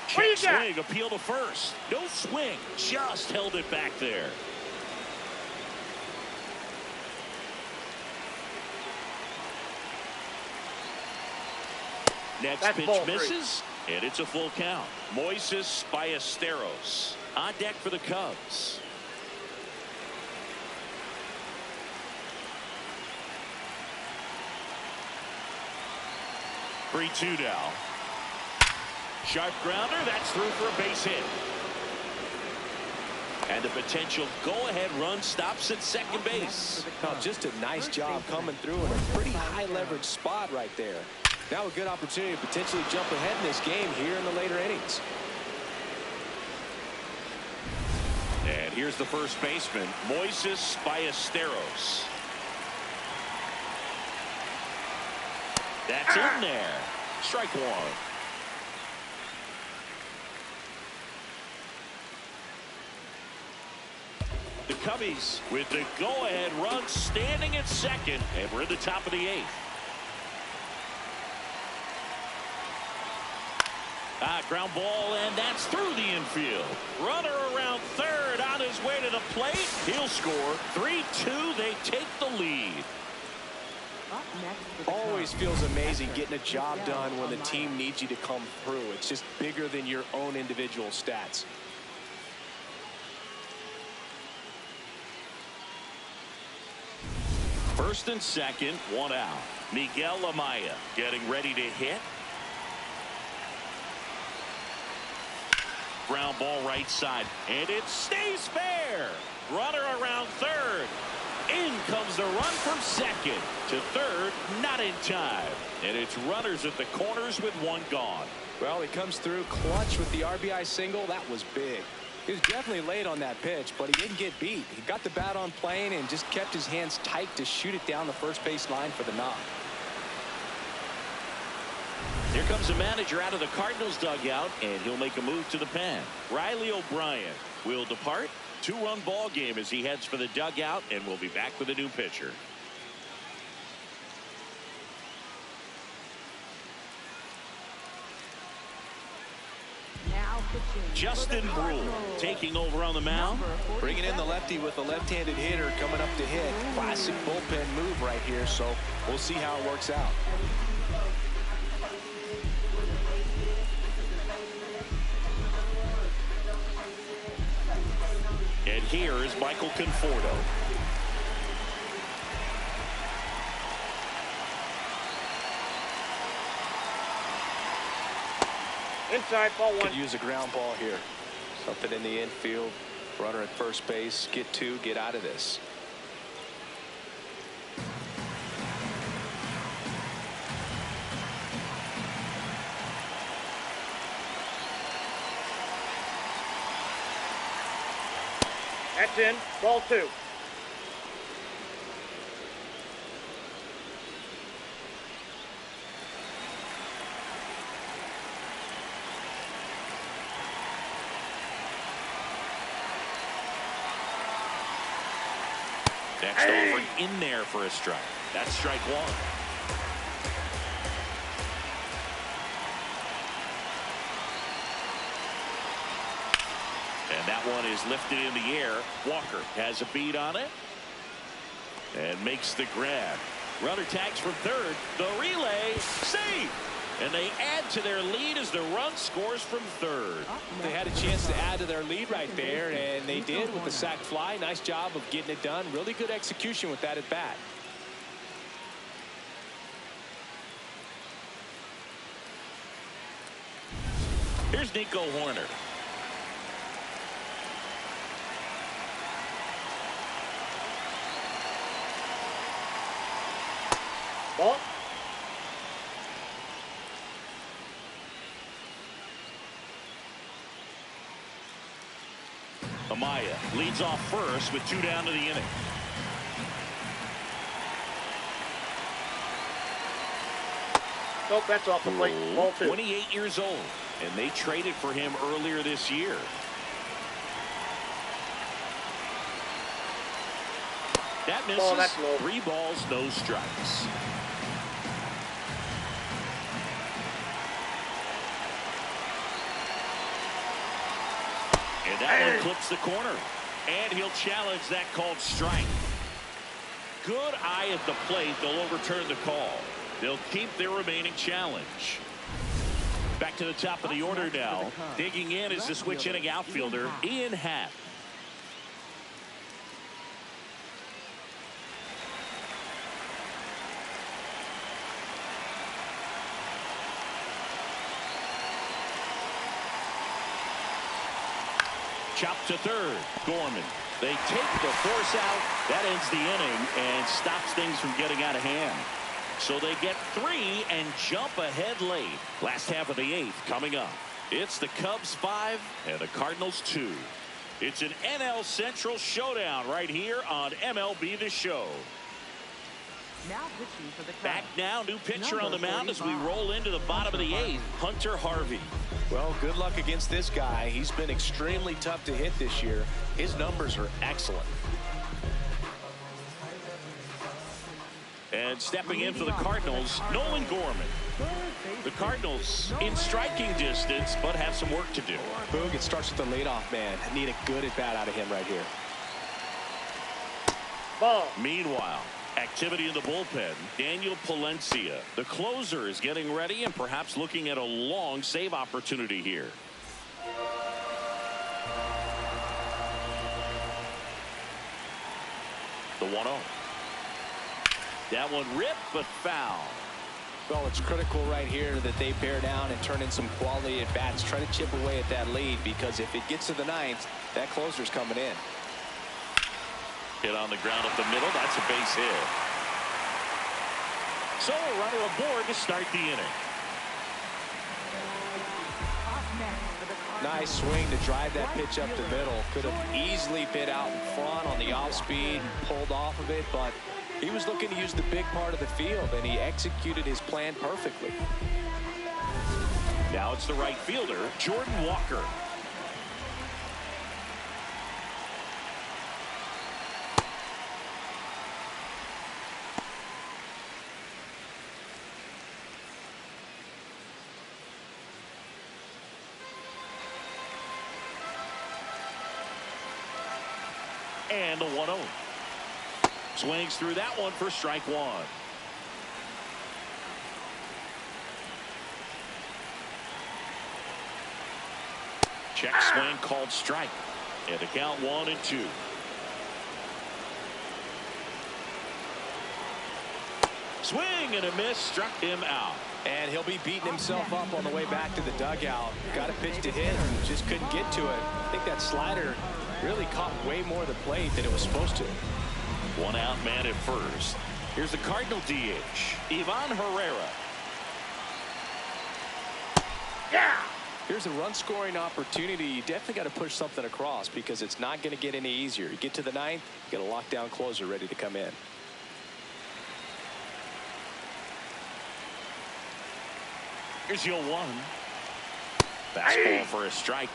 Check swing, appeal to first. No swing, just held it back there. Next pitch misses, and it's a full count. Moises Ballesteros on deck for the Cubs. Three-2 now. Sharp grounder, that's through for a base hit. And the potential go-ahead run stops at second base. Oh, just a nice job coming through in a pretty high leverage spot right there. Now a good opportunity to potentially jump ahead in this game here in the later innings. And here's the first baseman, Moises Ballesteros. That's in there. Strike 1. The Cubbies with the go-ahead run standing at second, and we're in the top of the 8th. Ground ball, and that's through the infield. Runner around third on his way to the plate. He'll score. 3-2. They take the lead. Always feels amazing getting a job done when the team needs you to come through. It's just bigger than your own individual stats. First and second, 1 out. Miguel Amaya getting ready to hit. Ground ball right side, and it stays fair. Runner around third. In comes the run from second to third, not in time. And it's runners at the corners with 1 gone. Well, he comes through clutch with the RBI single. That was big. He was definitely late on that pitch, but he didn't get beat. He got the bat on plane and just kept his hands tight to shoot it down the first base line for the knock. Here comes the manager out of the Cardinals dugout, and he'll make a move to the pen. Riley O'Brien will depart. 2-run ball game as he heads for the dugout, and we'll be back with a new pitcher. Justin Brule taking over on the mound. Bringing in the lefty with a left-handed hitter coming up to hit. Classic bullpen move right here, so we'll see how it works out. And here is Michael Conforto. Inside, ball 1. Could use a ground ball here. Something in the infield. Runner at first base. Get 2. Get out of this. That's in. Ball 2. Next offering in there for a strike. That's strike 1. And that one is lifted in the air. Walker has a beat on it and makes the grab. Runner tags from third. The relay, save. And they add to their lead as the run scores from third. They had a chance to add to their lead right there, and they did with the sac fly. Nice job of getting it done. Really good execution with that at bat. Here's Nico Horner. Ball. Amaya leads off first with 2 down to the inning. Nope, that's off the plate. Ball 2. 28 years old, and they traded for him earlier this year. That misses. Oh, that's low. 3 balls, no strikes. And that one clips the corner. And he'll challenge that called strike. Good eye at the plate. They'll overturn the call. They'll keep their remaining challenge. Back to the top of the order now. Digging in is the switch inning outfielder, Ian Happ. Chop to third. Gorman. They take the force out. That ends the inning and stops things from getting out of hand. So they get 3 and jump ahead late. Last half of the 8th coming up. It's the Cubs 5 and the Cardinals 2. It's an NL Central showdown right here on MLB The Show. Now pitching for the Cubs. Back now, new pitcher on the Number mound as we 45. roll into the bottom of the 8th. Hunter Harvey. Well, good luck against this guy. He's been extremely tough to hit this year. His numbers are excellent. And stepping in for the Cardinals, Nolan Gorman. The Cardinals in striking distance, but have some work to do. Boog, it starts with the leadoff man. Need a good at bat out of him right here. Ball. Meanwhile, activity in the bullpen. Daniel Palencia, the closer, is getting ready and perhaps looking at a long save opportunity here. The 1-0. That one ripped but foul. Well, it's critical right here that they bear down and turn in some quality at bats. Try to chip away at that lead, because if it gets to the 9th, that closer's coming in. Hit on the ground up the middle. That's a base hit. So a runner aboard to start the inning. Up next for the Cardinals. Nice swing to drive that pitch up the middle. Could have easily been out in front on the off speed, pulled off of it, but he was looking to use the big part of the field, and he executed his plan perfectly. Now it's the right fielder, Jordan Walker. And the 1-0. Swings through that one for strike 1. Check swing called strike. And the count 1-2. Swing and a miss, struck him out. And he'll be beating himself up on the way back to the dugout. Got a pitch to hit and just couldn't get to it. I think that slider really caught way more of the plate than it was supposed to. One out, man at first. Here's the Cardinal DH, Ivan Herrera. Yeah. Here's a run-scoring opportunity. You definitely got to push something across because it's not going to get any easier. You get to the ninth, you got a lockdown closer ready to come in. Here's your 1. Fastball for a strike.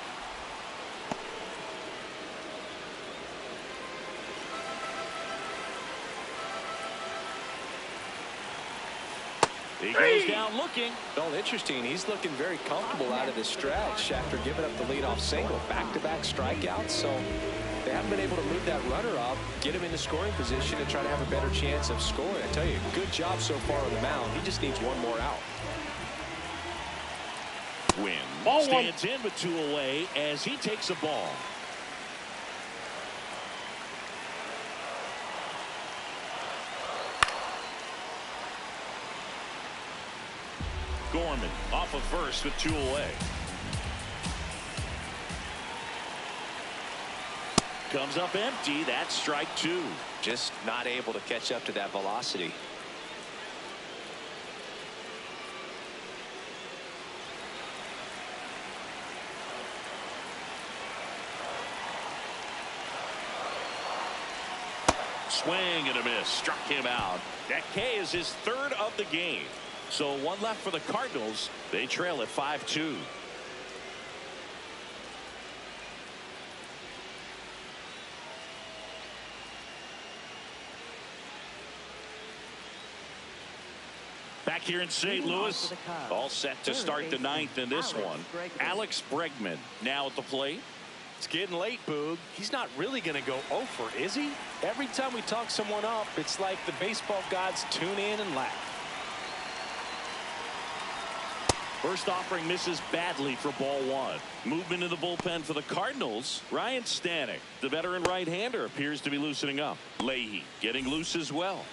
He goes down looking. Well, interesting. He's looking very comfortable out of the stretch after giving up the leadoff single. Back-to-back strikeouts, so they haven't been able to move that runner up, get him into scoring position, and try to have a better chance of scoring. I tell you, good job so far on the mound. He just needs one more out. Wynn stands in with 2 away as he takes a ball. Gorman off of first with 2 away. Comes up empty. That's strike 2. Just not able to catch up to that velocity. Swing and a miss, struck him out. That K is his 3rd of the game. So 1 left for the Cardinals. They trail at 5-2. Back here in St. Louis, all set to start the 9th in this one. Alex Bregman now at the plate. It's getting late, Boog. He's not really going to go over, is he? Every time we talk someone up, it's like the baseball gods tune in and laugh. First offering misses badly for ball 1. Movement in the bullpen for the Cardinals. Ryan Stanek, the veteran right-hander, appears to be loosening up. Leahy getting loose as well.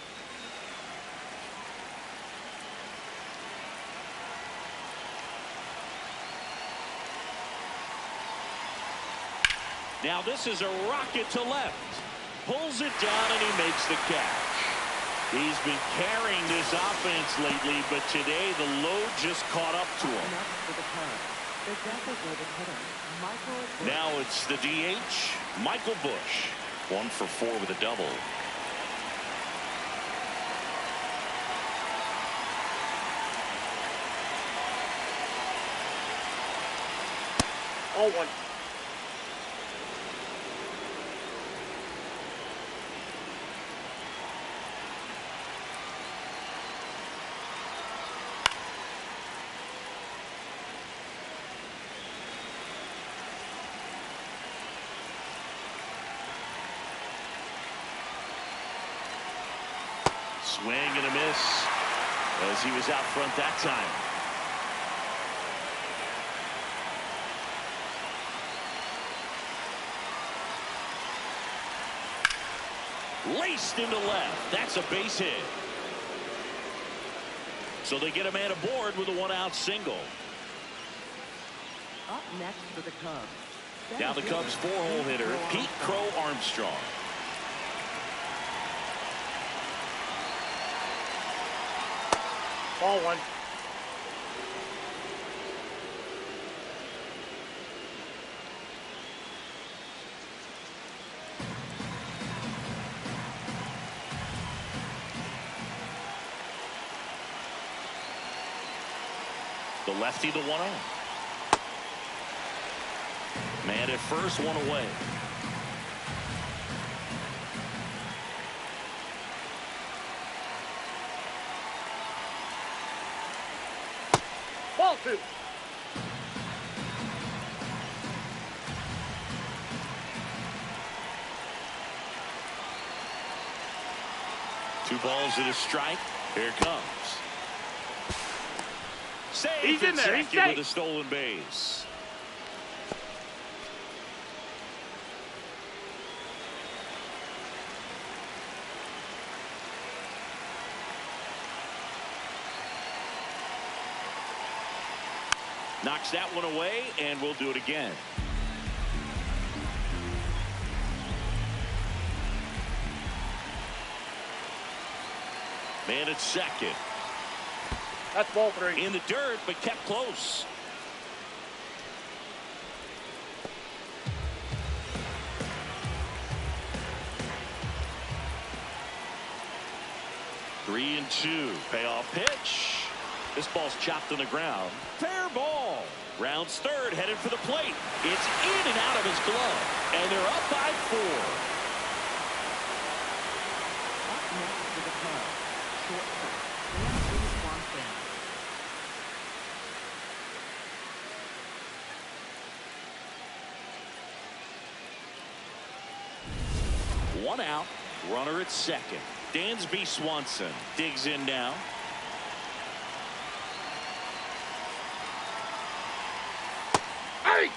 Now this is a rocket to left. Pulls it down and he makes the catch. He's been carrying this offense lately, but today the load just caught up to him. Now it's the DH, Michael Busch. 1 for 4 with a double. Oh, 1. Swing and a miss as he was out front that time. Laced into left. That's a base hit. So they get a man aboard with a 1-out single. Up next for the Cubs. Now the Cubs 4-hole hitter, Pete Crow Armstrong. Ball 1. The lefty, the 1-0. Man at first, 1 away. Ball 2. Two balls and a strike. Here it comes. Safe. He's in there. He's with safe. a stolen base. Knocks that one away, and we'll do it again. Man at second. That's ball 3. In the dirt, but kept close. Three and 2. Payoff pitch. This ball's chopped on the ground. Fair ball. Rounds third, headed for the plate. It's in and out of his glove, and they're up by 4. Up next for the Cubs, shortstop, Dansby Swanson. One out, runner at second. Dansby Swanson digs in now. Hey!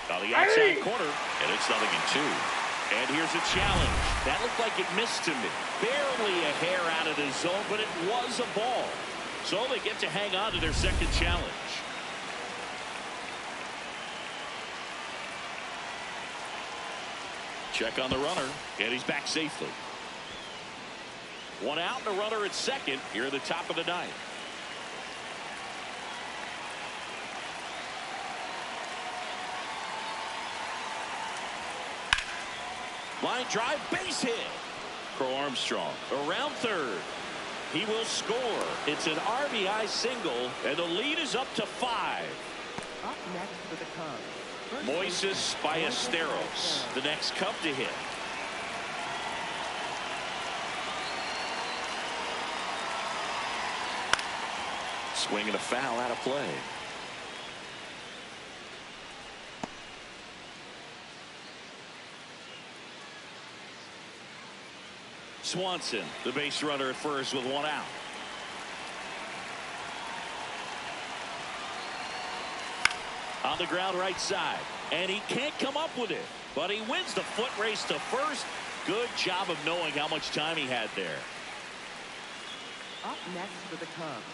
On the outside corner, and it's 0-2. And here's a challenge. That looked like it missed to me. Barely a hair out of the zone, but it was a ball. So they get to hang on to their second challenge. Check on the runner, and he's back safely. One out and a runner at second here at the top of the ninth. Line drive, base hit. Crow Armstrong around third. He will score. It's an RBI single, and the lead is up to 5. Up next for the Cubs, Moises Ballesteros, the next Cub to hit. Swing and a foul out of play. Swanson, the base runner at first with one out. On the ground right side, and he can't come up with it, but he wins the foot race to first. Good job of knowing how much time he had there. Up next for the Cubs,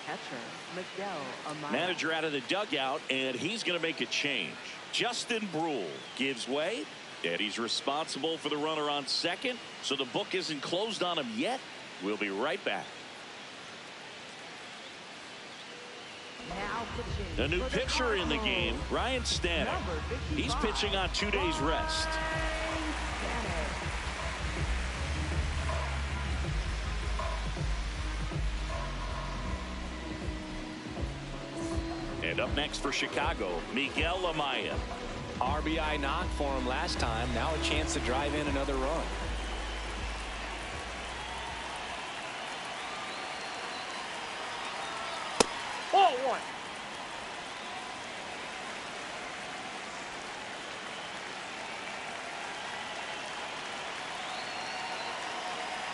catcher Miguel Amaya. Manager out of the dugout, and he's going to make a change. Justin Brule gives way, and he's responsible for the runner on second, so the book isn't closed on him yet. We'll be right back. Now pitching The new for pitcher in the Cardinals, game, Ryan Stanek. number 55, He's pitching on 2 days rest. And up next for Chicago, Miguel Amaya. RBI knock for him last time. Now a chance to drive in another run. Ball 1.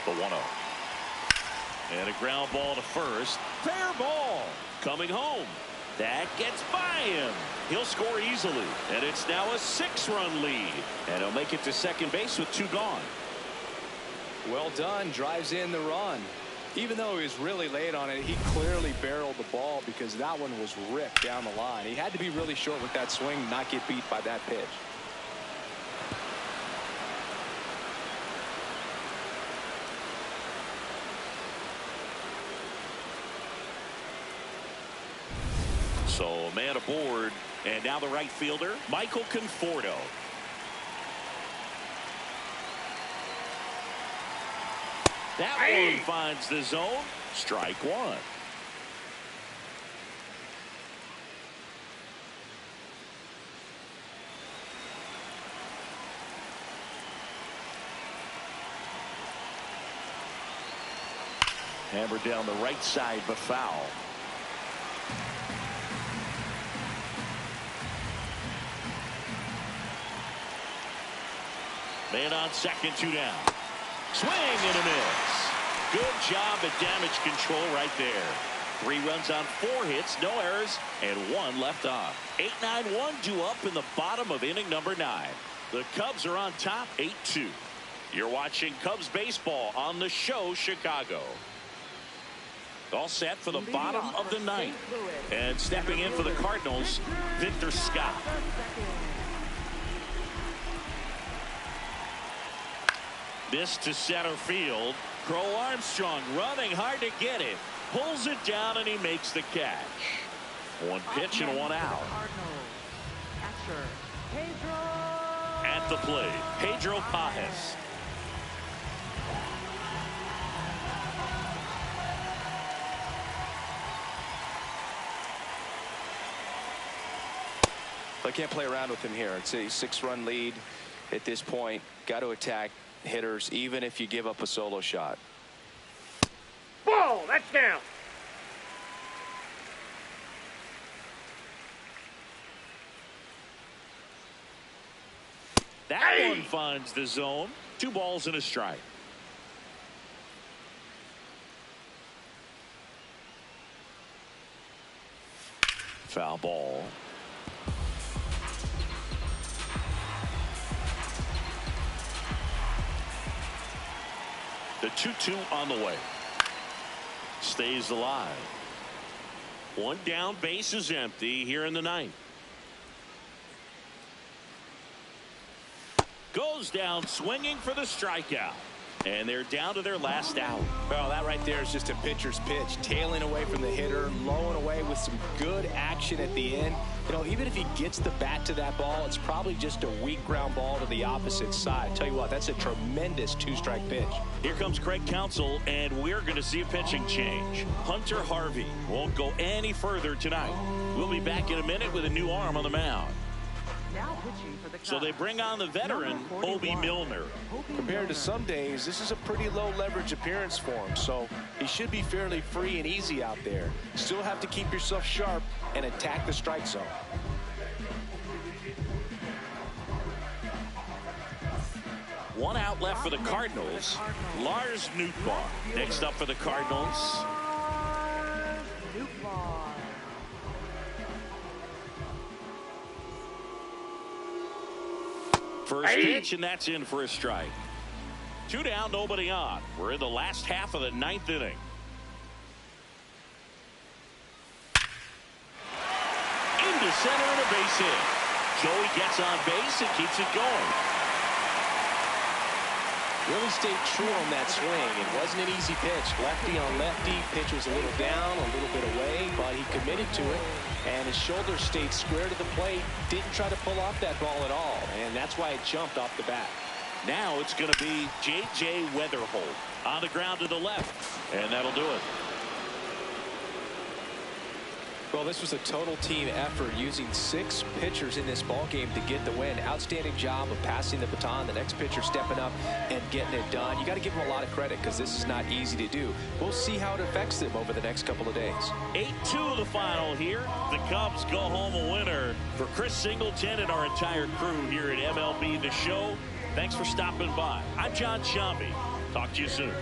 The 1-0. And a ground ball to first. Fair ball. Coming home. That gets by him. He'll score easily. And it's now a 6-run lead. And he'll make it to second base with 2 gone. Well done. Drives in the run. Even though he was really late on it, he clearly barreled the ball because that one was ripped down the line. He had to be really short with that swing, not get beat by that pitch. So a man aboard, and now the right fielder, Michael Conforto. That one finds the zone. Strike 1. Hammered down the right side, but foul. Man on second, 2 down. Swing and a miss. Good job at damage control right there. 3 runs on 4 hits, no errors, and 1 left on. 8-9-1 due up in the bottom of inning number 9. The Cubs are on top 8-2. You're watching Cubs baseball on the show Chicago. All set for the bottom of the 9th. And stepping in for the Cardinals, Victor Scott. This to center field. Crow Armstrong running hard to get it. Pulls it down and he makes the catch. 1 pitch and 1 out. At the plate, Pedro Pajes. I can't play around with him here. It's a 6-run lead at this point. Got to attack hitters even if you give up a solo shot. Ball, that's down. That one finds the zone. 2 balls and a strike. Foul ball. The 2-2 on the way. Stays alive. 1 down, base is empty here in the 9th. Goes down swinging for the strikeout. And they're down to their last out. Well, that right there is just a pitcher's pitch. Tailing away from the hitter, lowing away with some good action at the end. You know, even if he gets the bat to that ball, it's probably just a weak ground ball to the opposite side. Tell you what, that's a tremendous 2-strike pitch. Here comes Craig Counsell, and we're going to see a pitching change. Hunter Harvey won't go any further tonight. We'll be back in a minute with a new arm on the mound. Now pitching for the Cubs. So they bring on the veteran, Hobie Milner. Compared to some days, this is a pretty low leverage appearance for him, so he should be fairly free and easy out there. Still have to keep yourself sharp and attack the strike zone. One out left for the Cardinals. Lars Nootbaar next up for the Cardinals. First pitch, and that's in for a strike. 2 down, nobody on. We're in the last half of the 9th inning. Into center and a base hit. Joey gets on base and keeps it going. Really stayed true on that swing. It wasn't an easy pitch. Lefty on lefty. Pitch was a little down, a little bit away, but he committed to it. And his shoulder stayed square to the plate. Didn't try to pull off that ball at all. And that's why it jumped off the bat. Now it's going to be J.J. Weatherholt on the ground to the left. And that'll do it. Well, this was a total team effort using 6 pitchers in this ball game to get the win. Outstanding job of passing the baton. The next pitcher stepping up and getting it done. You got to give them a lot of credit because this is not easy to do. We'll see how it affects them over the next couple of days. 8-2 the final here. The Cubs go home a winner. For Chris Singleton and our entire crew here at MLB The Show, thanks for stopping by. I'm John Shambi. Talk to you soon.